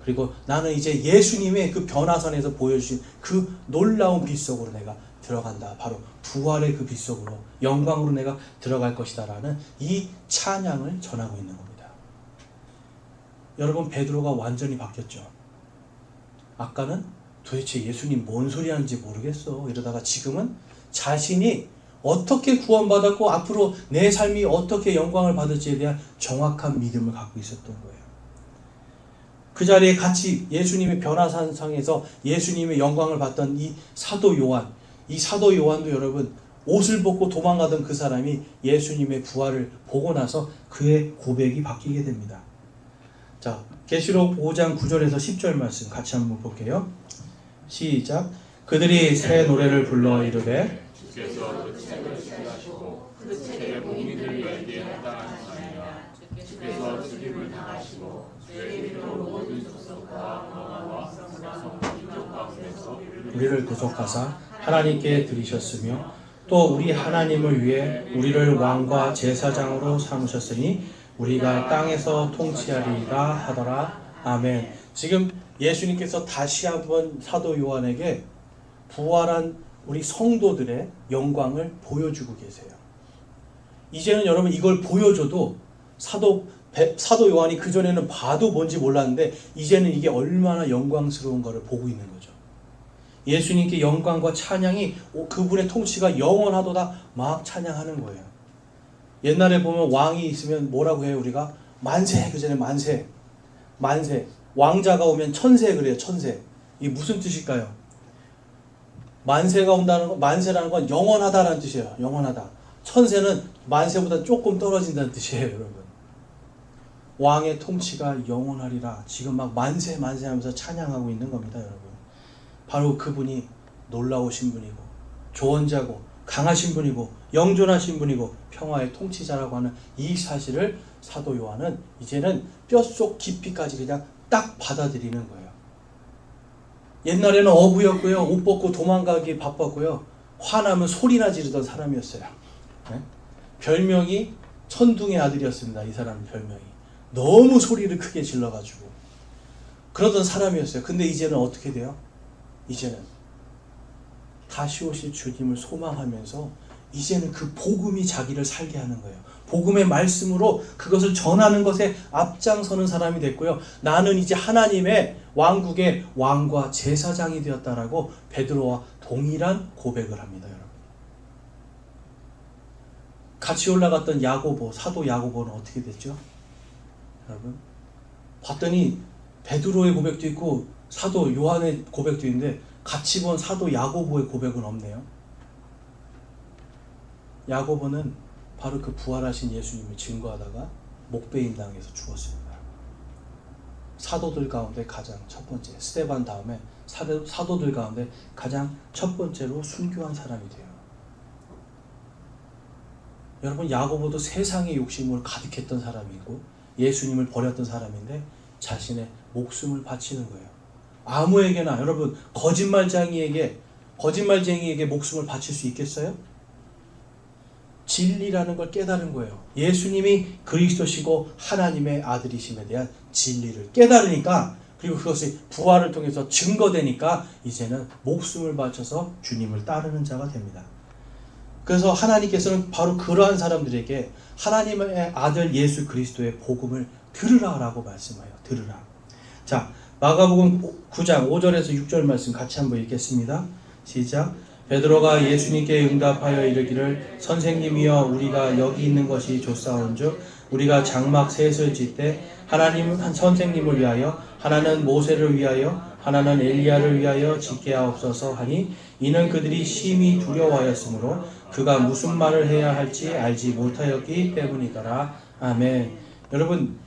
그리고 나는 이제 예수님의 그 변화선에서 보여주신 그 놀라운 빛 속으로 내가 들어간다. 바로 부활의 그 빛 속으로 영광으로 내가 들어갈 것이다 라는 이 찬양을 전하고 있는 겁니다. 여러분, 베드로가 완전히 바뀌었죠. 아까는 도대체 예수님 뭔 소리 하는지 모르겠어 이러다가 지금은 자신이 어떻게 구원받았고 앞으로 내 삶이 어떻게 영광을 받을지에 대한 정확한 믿음을 갖고 있었던 거예요. 그 자리에 같이 예수님의 변화산상에서 예수님의 영광을 받던 이 사도 요한도 여러분 옷을 벗고 도망가던 그 사람이 예수님의 부활을 보고 나서 그의 고백이 바뀌게 됩니다. 자, 계시록 5장 9절에서 10절 말씀 같이 한번 볼게요. 시작. 그들이 새 노래를 불러 이르되 주께서 그 책을 취하시고 그 책의 봉인을 열기에 합당하시니라. 주께서 죽임을 당하시고 우리를 구속하사 하나님께 드리셨으며 또 우리 하나님을 위해 우리를 왕과 제사장으로 삼으셨으니 우리가 땅에서 통치하리라 하더라. 아멘. 지금 예수님께서 다시 한번 사도 요한에게 부활한 우리 성도들의 영광을 보여주고 계세요. 이제는 여러분 이걸 보여줘도 사도 요한이 그전에는 봐도 뭔지 몰랐는데 이제는 이게 얼마나 영광스러운 거를 보고 있는 거죠. 예수님께 영광과 찬양이 그분의 통치가 영원하도다 막 찬양하는 거예요. 옛날에 보면 왕이 있으면 뭐라고 해요? 우리가 만세, 그전에 만세. 왕자가 오면 천세 그래요. 천세. 이게 무슨 뜻일까요? 만세가 온다는 건, 만세라는 건 영원하다라는 뜻이에요. 영원하다. 천세는 만세보다 조금 떨어진다는 뜻이에요, 여러분. 왕의 통치가 영원하리라. 지금 막 만세 하면서 찬양하고 있는 겁니다, 여러분. 바로 그분이 놀라우신 분이고 조언자고 강하신 분이고 영존하신 분이고 평화의 통치자라고 하는 이 사실을 사도 요한은 이제는 뼛속 깊이까지 그냥 딱 받아들이는 거예요. 옛날에는 어부였고요. 옷 벗고 도망가기 바빴고요. 화나면 소리나 지르던 사람이었어요. 네? 별명이 천둥의 아들이었습니다. 이 사람 별명이. 너무 소리를 크게 질러가지고 그러던 사람이었어요. 근데 이제는 어떻게 돼요? 이제는 다시 오실 주님을 소망하면서 이제는 그 복음이 자기를 살게 하는 거예요. 복음의 말씀으로 그것을 전하는 것에 앞장서는 사람이 됐고요. 나는 이제 하나님의 왕국의 왕과 제사장이 되었다라고 베드로와 동일한 고백을 합니다. 여러분. 같이 올라갔던 야고보, 사도 야고보는 어떻게 됐죠? 여러분 봤더니 베드로의 고백도 있고 사도 요한의 고백도 있는데 같이 본 사도 야고보의 고백은 없네요. 야고보는 바로 그 부활하신 예수님을 증거하다가 목베인 당해서 죽었습니다. 사도들 가운데 가장 첫 번째, 스데반 다음에 사도들 가운데 가장 첫 번째로 순교한 사람이 돼요. 여러분 야고보도 세상의 욕심을 가득했던 사람이고 예수님을 버렸던 사람인데 자신의 목숨을 바치는 거예요. 아무에게나 여러분 거짓말쟁이에게 목숨을 바칠 수 있겠어요? 진리라는 걸 깨달은 거예요. 예수님이 그리스도시고 하나님의 아들이심에 대한 진리를 깨달으니까 그리고 그것이 부활을 통해서 증거되니까 이제는 목숨을 바쳐서 주님을 따르는 자가 됩니다. 그래서 하나님께서는 바로 그러한 사람들에게 하나님의 아들 예수 그리스도의 복음을 들으라라고 말씀해요. 들으라. 자, 마가복음 9장 5절에서 6절 말씀 같이 한번 읽겠습니다. 시작. 베드로가 예수님께 응답하여 이르기를 선생님이여 우리가 여기 있는 것이 좋사온즉 우리가 장막 셋을 짓되 하나님은 선생님을 위하여 하나는 모세를 위하여 하나는 엘리야를 위하여 짓게 하옵소서 하니 이는 그들이 심히 두려워하였으므로 그가 무슨 말을 해야 할지 알지 못하였기 때문이더라. 아멘. 여러분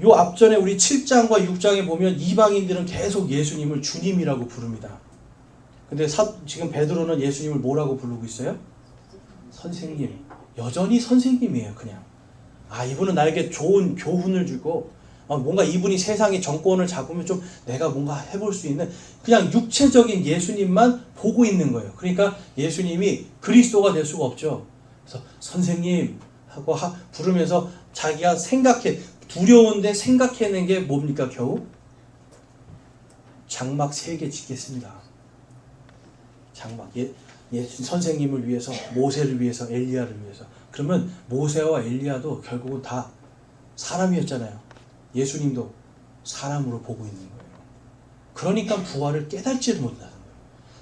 요 앞전에 우리 7장과 6장에 보면 이방인들은 계속 예수님을 주님이라고 부릅니다. 근데 지금 베드로는 예수님을 뭐라고 부르고 있어요? 선생님. 여전히 선생님이에요. 그냥. 이분은 나에게 좋은 교훈을 주고 뭔가 이분이 세상의 정권을 잡으면 좀 내가 뭔가 해볼 수 있는 그냥 육체적인 예수님만 보고 있는 거예요. 그러니까 예수님이 그리스도가 될 수가 없죠. 그래서 선생님 하고 부르면서 자기가 두려운데 생각해낸 게 뭡니까 겨우? 장막 3개 짓겠습니다. 장막. 예수 선생님을 위해서, 모세를 위해서, 엘리야를 위해서. 그러면 모세와 엘리야도 결국은 다 사람이었잖아요. 예수님도 사람으로 보고 있는 거예요. 그러니까 부활을 깨닫지 못하는 거예요.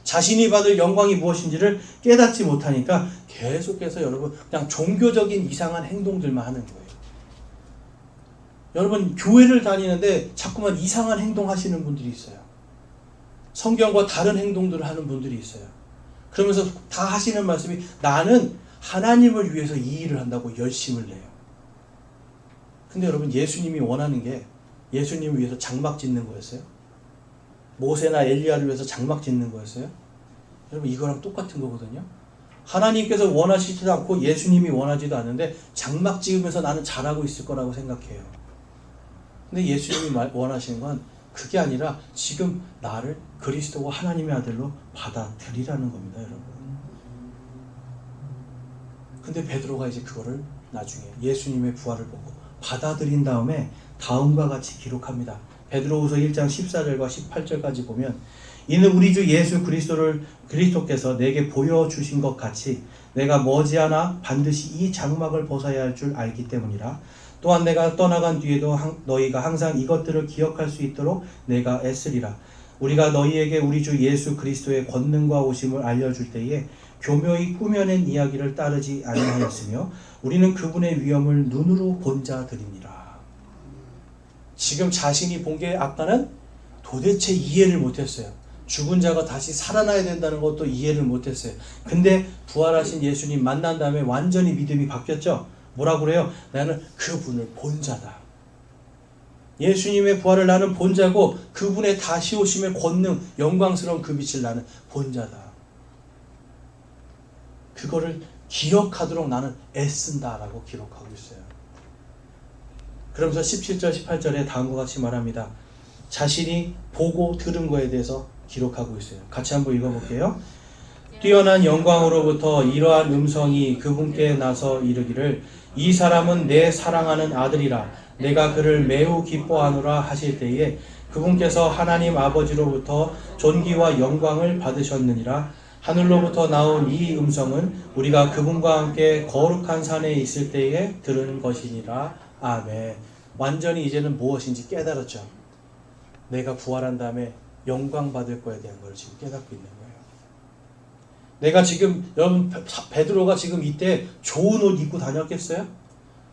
자신이 받을 영광이 무엇인지를 깨닫지 못하니까 계속해서 여러분 그냥 종교적인 이상한 행동들만 하는 거예요. 여러분 교회를 다니는데 자꾸만 이상한 행동 하시는 분들이 있어요. 성경과 다른 행동들을 하는 분들이 있어요. 그러면서 다 하시는 말씀이 나는 하나님을 위해서 이 일을 한다고 열심을 내요. 근데 여러분 예수님이 원하는 게 예수님을 위해서 장막 짓는 거였어요? 모세나 엘리야를 위해서 장막 짓는 거였어요? 여러분 이거랑 똑같은 거거든요. 하나님께서 원하시지도 않고 예수님이 원하지도 않는데 장막 지으면서 나는 잘하고 있을 거라고 생각해요. 근데 예수님이 원하시는 건 그게 아니라 지금 나를 그리스도와 하나님의 아들로 받아들이라는 겁니다, 여러분. 근데 베드로가 이제 그거를 나중에 예수님의 부활을 보고 받아들인 다음에 다음과 같이 기록합니다. 베드로후서 1장 14절과 18절까지 보면 이는 우리 주 예수 그리스도께서 내게 보여주신 것 같이 내가 머지않아 반드시 이 장막을 벗어야 할 줄 알기 때문이라. 또한 내가 떠나간 뒤에도 너희가 항상 이것들을 기억할 수 있도록 내가 애쓰리라. 우리가 너희에게 우리 주 예수 그리스도의 권능과 오심을 알려줄 때에 교묘히 꾸며낸 이야기를 따르지 아니하였으며 우리는 그분의 위엄을 눈으로 본 자들이니라. 지금 자신이 본 게 아까는 도대체 이해를 못했어요. 죽은 자가 다시 살아나야 된다는 것도 이해를 못했어요. 근데 부활하신 예수님 만난 다음에 완전히 믿음이 바뀌었죠. 뭐라고 그래요? 나는 그분을 본 자다. 예수님의 부활을 나는 본 자고 그분의 다시 오심의 권능, 영광스러운 그 빛을 나는 본 자다. 그거를 기억하도록 나는 애쓴다라고 기록하고 있어요. 그러면서 17절, 18절에 다음과 같이 말합니다. 자신이 보고 들은 거에 대해서 기록하고 있어요. 같이 한번 읽어볼게요. 뛰어난 영광으로부터 이러한 음성이 그분께 나서 이르기를 이 사람은 내 사랑하는 아들이라 내가 그를 매우 기뻐하노라 하실 때에 그분께서 하나님 아버지로부터 존귀와 영광을 받으셨느니라. 하늘로부터 나온 이 음성은 우리가 그분과 함께 거룩한 산에 있을 때에 들은 것이니라. 아멘. 완전히 이제는 무엇인지 깨달았죠. 내가 부활한 다음에 영광 받을 거에 대한 걸 지금 깨닫고 있는 거예요. 내가 지금 여러분 베드로가 지금 이때 좋은 옷 입고 다녔겠어요?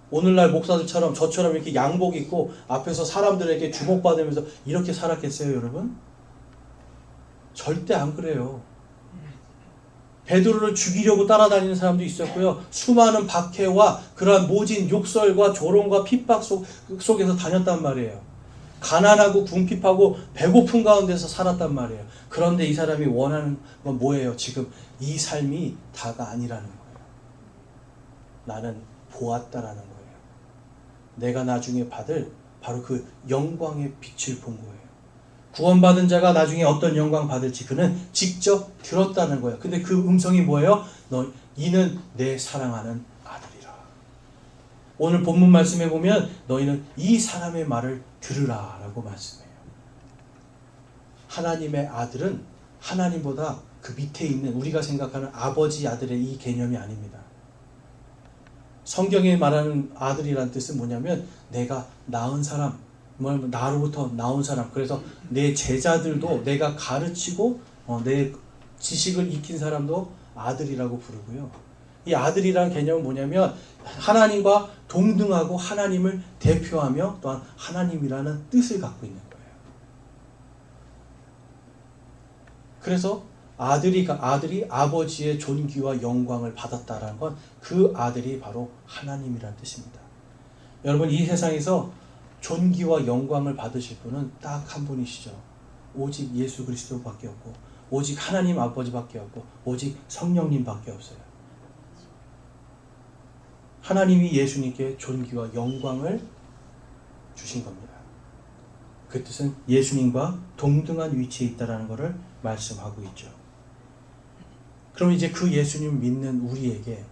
오늘날 목사들처럼 저처럼 이렇게 양복 입고 앞에서 사람들에게 주목받으면서 이렇게 살았겠어요, 여러분? 절대 안 그래요. 베드로를 죽이려고 따라다니는 사람도 있었고요. 수많은 박해와 그러한 모진 욕설과 조롱과 핍박 속에서 다녔단 말이에요. 가난하고 궁핍하고 배고픈 가운데서 살았단 말이에요. 그런데 이 사람이 원하는 건 뭐예요? 지금 이 삶이 다가 아니라는 거예요. 나는 보았다라는 거예요. 내가 나중에 받을 바로 그 영광의 빛을 본 거예요. 구원받은 자가 나중에 어떤 영광 받을지 그는 직접 들었다는 거예요. 근데 그 음성이 뭐예요? 이는 내 사랑하는 아들이라. 오늘 본문 말씀에 보면 너희는 이 사람의 말을 들으라 라고 말씀해요. 하나님의 아들은 하나님보다 그 밑에 있는 우리가 생각하는 아버지 아들의 이 개념이 아닙니다. 성경에 말하는 아들이라는 뜻은 뭐냐면 내가 낳은 사람, 나로부터 나온 사람. 그래서 내 제자들도 내가 가르치고 내 지식을 익힌 사람도 아들이라고 부르고요. 이 아들이라는 개념은 뭐냐면 하나님과 동등하고 하나님을 대표하며 또한 하나님이라는 뜻을 갖고 있는 거예요. 그래서 아들이 아버지의 존귀와 영광을 받았다라는 건 그 아들이 바로 하나님이라는 뜻입니다. 여러분 이 세상에서 존귀와 영광을 받으실 분은 딱 한 분이시죠. 오직 예수 그리스도밖에 없고 오직 하나님 아버지밖에 없고 오직 성령님밖에 없어요. 하나님이 예수님께 존귀와 영광을 주신 겁니다. 그 뜻은 예수님과 동등한 위치에 있다는 것을 말씀하고 있죠. 그럼 이제 그 예수님 믿는 우리에게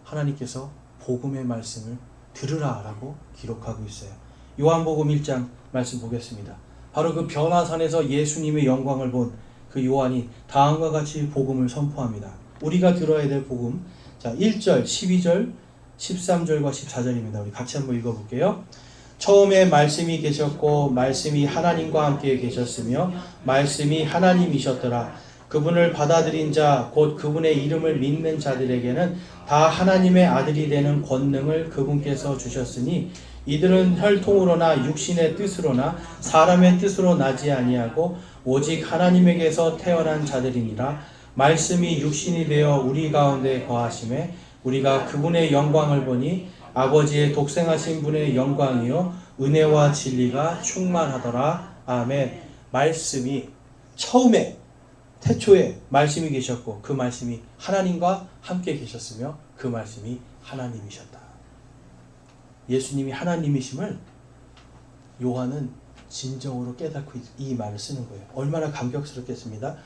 하나님께서 복음의 말씀을 들으라라고 기록하고 있어요. 요한복음 1장 말씀 보겠습니다. 바로 그 변화산에서 예수님의 영광을 본 그 요한이 다음과 같이 복음을 선포합니다. 우리가 들어야 될 복음. 자, 1절, 12절, 13절과 14절입니다. 우리 같이 한번 읽어볼게요. 처음에 말씀이 계셨고 말씀이 하나님과 함께 계셨으며 말씀이 하나님이셨더라. 그분을 받아들인 자 곧 그분의 이름을 믿는 자들에게는 다 하나님의 아들이 되는 권능을 그분께서 주셨으니 이들은 혈통으로나 육신의 뜻으로나 사람의 뜻으로 나지 아니하고 오직 하나님에게서 태어난 자들이니라. 말씀이 육신이 되어 우리 가운데 거하심에 우리가 그분의 영광을 보니 아버지의 독생하신 분의 영광이요 은혜와 진리가 충만하더라. 아멘. 말씀이 처음에 태초에 말씀이 계셨고 그 말씀이 하나님과 함께 계셨으며 그 말씀이 하나님이셨다. 예수님이 하나님이심을 요한은 진정으로 깨닫고 이 말을 쓰는 거예요. 얼마나 감격스럽겠습니까?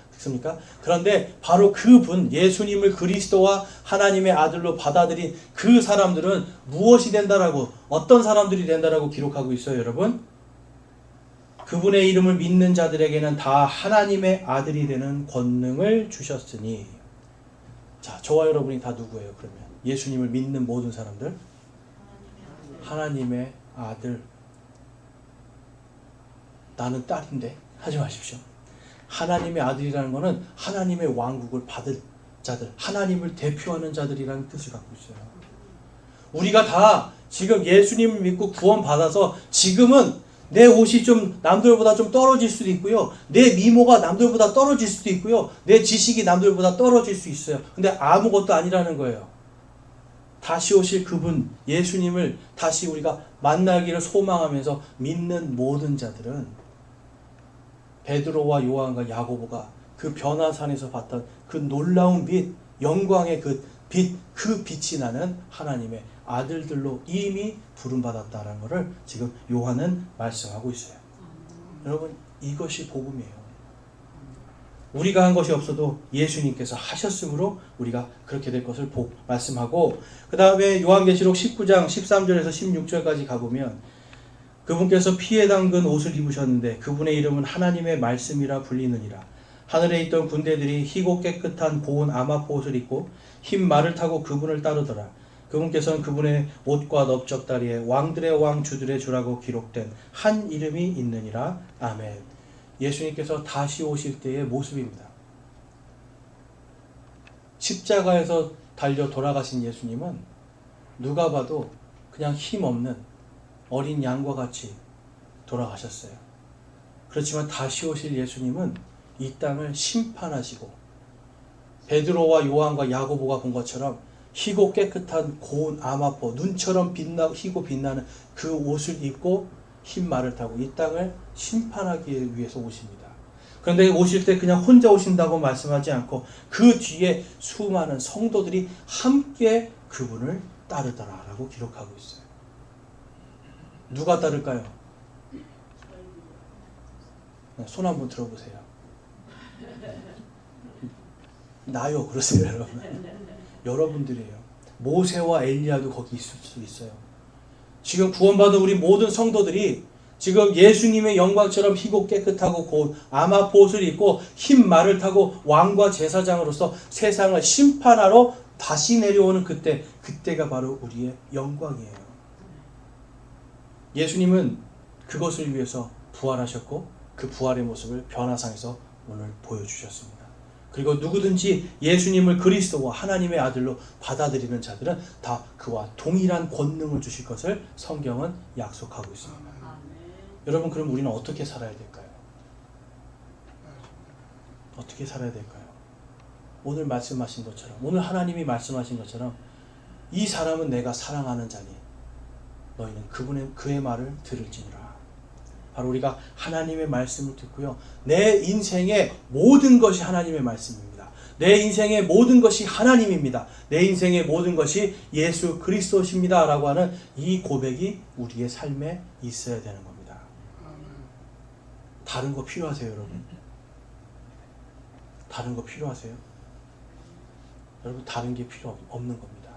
그런데 바로 그분 예수님을 그리스도와 하나님의 아들로 받아들인 그 사람들은 무엇이 된다라고, 어떤 사람들이 된다라고 기록하고 있어요, 여러분? 그분의 이름을 믿는 자들에게는 다 하나님의 아들이 되는 권능을 주셨으니. 자, 저와 여러분이 다 누구예요, 그러면? 예수님을 믿는 모든 사람들? 하나님의 아들. 나는 딸인데 하지 마십시오. 하나님의 아들이라는 것은 하나님의 왕국을 받을 자들, 하나님을 대표하는 자들이라는 뜻을 갖고 있어요. 우리가 다 지금 예수님을 믿고 구원받아서 지금은 내 옷이 좀 남들보다 좀 떨어질 수도 있고요. 내 미모가 남들보다 떨어질 수도 있고요. 내 지식이 남들보다 떨어질 수 있어요. 근데 아무것도 아니라는 거예요. 다시 오실 그분 예수님을 다시 우리가 만나기를 소망하면서 믿는 모든 자들은 베드로와 요한과 야고보가 그 변화산에서 봤던 그 놀라운 빛, 영광의 그 빛이 나는 하나님의 아들들로 이미 부름받았다는 것을 지금 요한은 말씀하고 있어요. 여러분, 이것이 복음이에요. 우리가 한 것이 없어도 예수님께서 하셨으므로 우리가 그렇게 될 것을 말씀하고, 그 다음에 요한계시록 19장 13절에서 16절까지 가보면 그분께서 피에 담근 옷을 입으셨는데 그분의 이름은 하나님의 말씀이라 불리느니라. 하늘에 있던 군대들이 희고 깨끗한 고운 아마포 옷을 입고 흰 말을 타고 그분을 따르더라. 그분께서는 그분의 옷과 넓적다리에 왕들의 왕 주들의 주라고 기록된 한 이름이 있느니라. 아멘. 예수님께서 다시 오실 때의 모습입니다. 십자가에서 달려 돌아가신 예수님은 누가 봐도 그냥 힘없는 어린 양과 같이 돌아가셨어요. 그렇지만 다시 오실 예수님은 이 땅을 심판하시고 베드로와 요한과 야고보가 본 것처럼 희고 깨끗한 고운 아마포, 눈처럼 희고 빛나는 그 옷을 입고 흰 말을 타고 이 땅을 심판하기 위해서 오십니다. 그런데 오실 때 그냥 혼자 오신다고 말씀하지 않고 그 뒤에 수많은 성도들이 함께 그분을 따르더라라고 기록하고 있어요. 누가 따를까요? 손 한번 들어보세요. 나요, 그러세요, 여러분. 여러분들이에요. 모세와 엘리야도 거기 있을 수 있어요. 지금 구원받은 우리 모든 성도들이 지금 예수님의 영광처럼 희고 깨끗하고 고운 아마포 옷을 입고 흰 말을 타고 왕과 제사장으로서 세상을 심판하러 다시 내려오는 그때가 바로 우리의 영광이에요. 예수님은 그것을 위해서 부활하셨고 그 부활의 모습을 변화상에서 오늘 보여주셨습니다. 그리고 누구든지 예수님을 그리스도와 하나님의 아들로 받아들이는 자들은 다 그와 동일한 권능을 주실 것을 성경은 약속하고 있습니다. 여러분, 그럼 우리는 어떻게 살아야 될까요? 어떻게 살아야 될까요? 오늘 말씀하신 것처럼, 오늘 하나님이 말씀하신 것처럼 이 사람은 내가 사랑하는 자니 너희는 그의 말을 들을지니라. 바로 우리가 하나님의 말씀을 듣고요, 내 인생의 모든 것이 하나님의 말씀입니다. 내 인생의 모든 것이 하나님입니다. 내 인생의 모든 것이 예수 그리스도십니다 라고 하는 이 고백이 우리의 삶에 있어야 되는 겁니다. 다른 거 필요하세요, 여러분? 다른 거 필요하세요? 여러분, 다른 게 필요 없는 겁니다.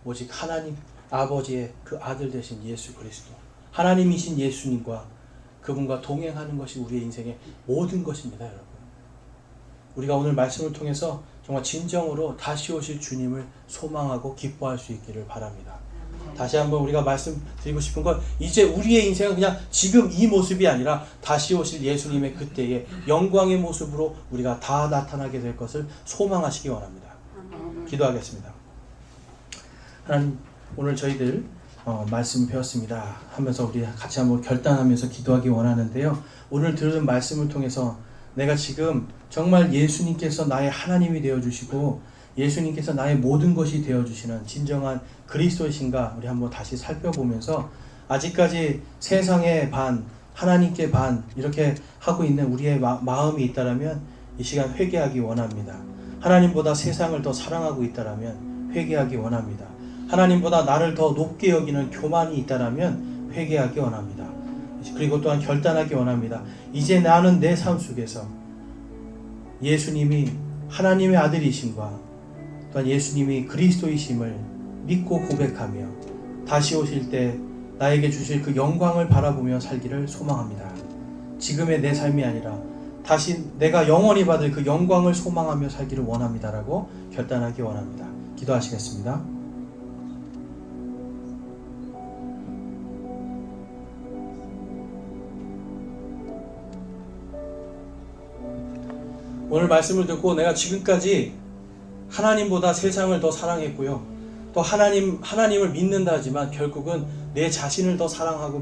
오직 하나님 아버지의 그 아들 되신 예수 그리스도, 하나님이신 예수님과 그분과 동행하는 것이 우리의 인생의 모든 것입니다, 여러분. 우리가 오늘 말씀을 통해서 정말 진정으로 다시 오실 주님을 소망하고 기뻐할 수 있기를 바랍니다. 다시 한번 우리가 말씀드리고 싶은 건, 이제 우리의 인생은 그냥 지금 이 모습이 아니라 다시 오실 예수님의 그때의 영광의 모습으로 우리가 다 나타나게 될 것을 소망하시기 원합니다. 기도하겠습니다. 하나님, 오늘 저희들 말씀 배웠습니다 하면서 우리 같이 한번 결단하면서 기도하기 원하는데요, 오늘 들은 말씀을 통해서 내가 지금 정말 예수님께서 나의 하나님이 되어주시고 예수님께서 나의 모든 것이 되어주시는 진정한 그리스도이신가 우리 한번 다시 살펴보면서, 아직까지 세상의 반, 하나님께 반 이렇게 하고 있는 우리의 마음이 있다라면 이 시간 회개하기 원합니다. 하나님보다 세상을 더 사랑하고 있다라면 회개하기 원합니다. 하나님보다 나를 더 높게 여기는 교만이 있다라면 회개하기 원합니다. 이 그리고 또한 결단하기 원합니다. 이제 나는 내 삶 속에서 예수님이 하나님의 아들이심과 또한 예수님이 그리스도이심을 믿고 고백하며 다시 오실 때 나에게 주실 그 영광을 바라보며 살기를 소망합니다. 지금의 내 삶이 아니라 다시 내가 영원히 받을 그 영광을 소망하며 살기를 원합니다라고 결단하기 원합니다. 기도하시겠습니다. 오늘 말씀을 듣고 내가 지금까지 하나님보다 세상을 더 사랑했고요. 또 하나님을 믿는다 하지만 결국은 내 자신을 더 사랑하고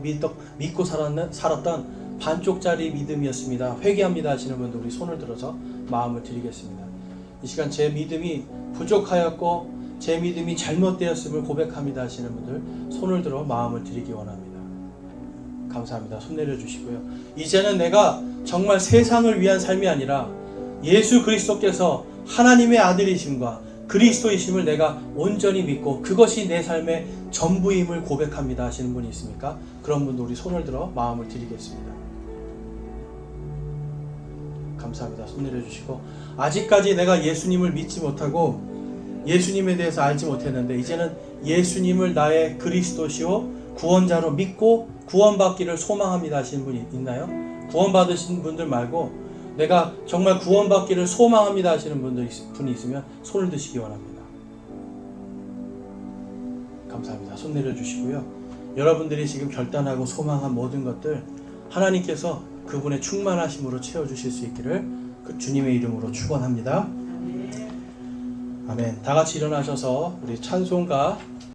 믿고 살았던 반쪽짜리 믿음이었습니다. 회개합니다 하시는 분들 우리 손을 들어서 마음을 드리겠습니다. 이 시간 제 믿음이 부족하였고 제 믿음이 잘못되었음을 고백합니다 하시는 분들 손을 들어 마음을 드리기 원합니다. 감사합니다. 손 내려주시고요. 이제는 내가 정말 세상을 위한 삶이 아니라 예수 그리스도께서 하나님의 아들이심과 그리스도이심을 내가 온전히 믿고 그것이 내 삶의 전부임을 고백합니다 하시는 분이 있습니까? 그런 분도 우리 손을 들어 마음을 드리겠습니다. 감사합니다. 손 내려주시고 아직까지 내가 예수님을 믿지 못하고 예수님에 대해서 알지 못했는데 이제는 예수님을 나의 그리스도시요 구원자로 믿고 구원받기를 소망합니다 하시는 분이 있나요? 구원받으신 분들 말고 내가 정말 구원받기를 소망합니다 하시는 분이 있으면 손을 드시기 원합니다. 감사합니다. 손 내려주시고요. 여러분들이 지금 결단하고 소망한 모든 것들 하나님께서 그분의 충만하심으로 채워주실 수 있기를 그 주님의 이름으로 축원합니다. 아멘. 다 같이 일어나셔서 우리 찬송가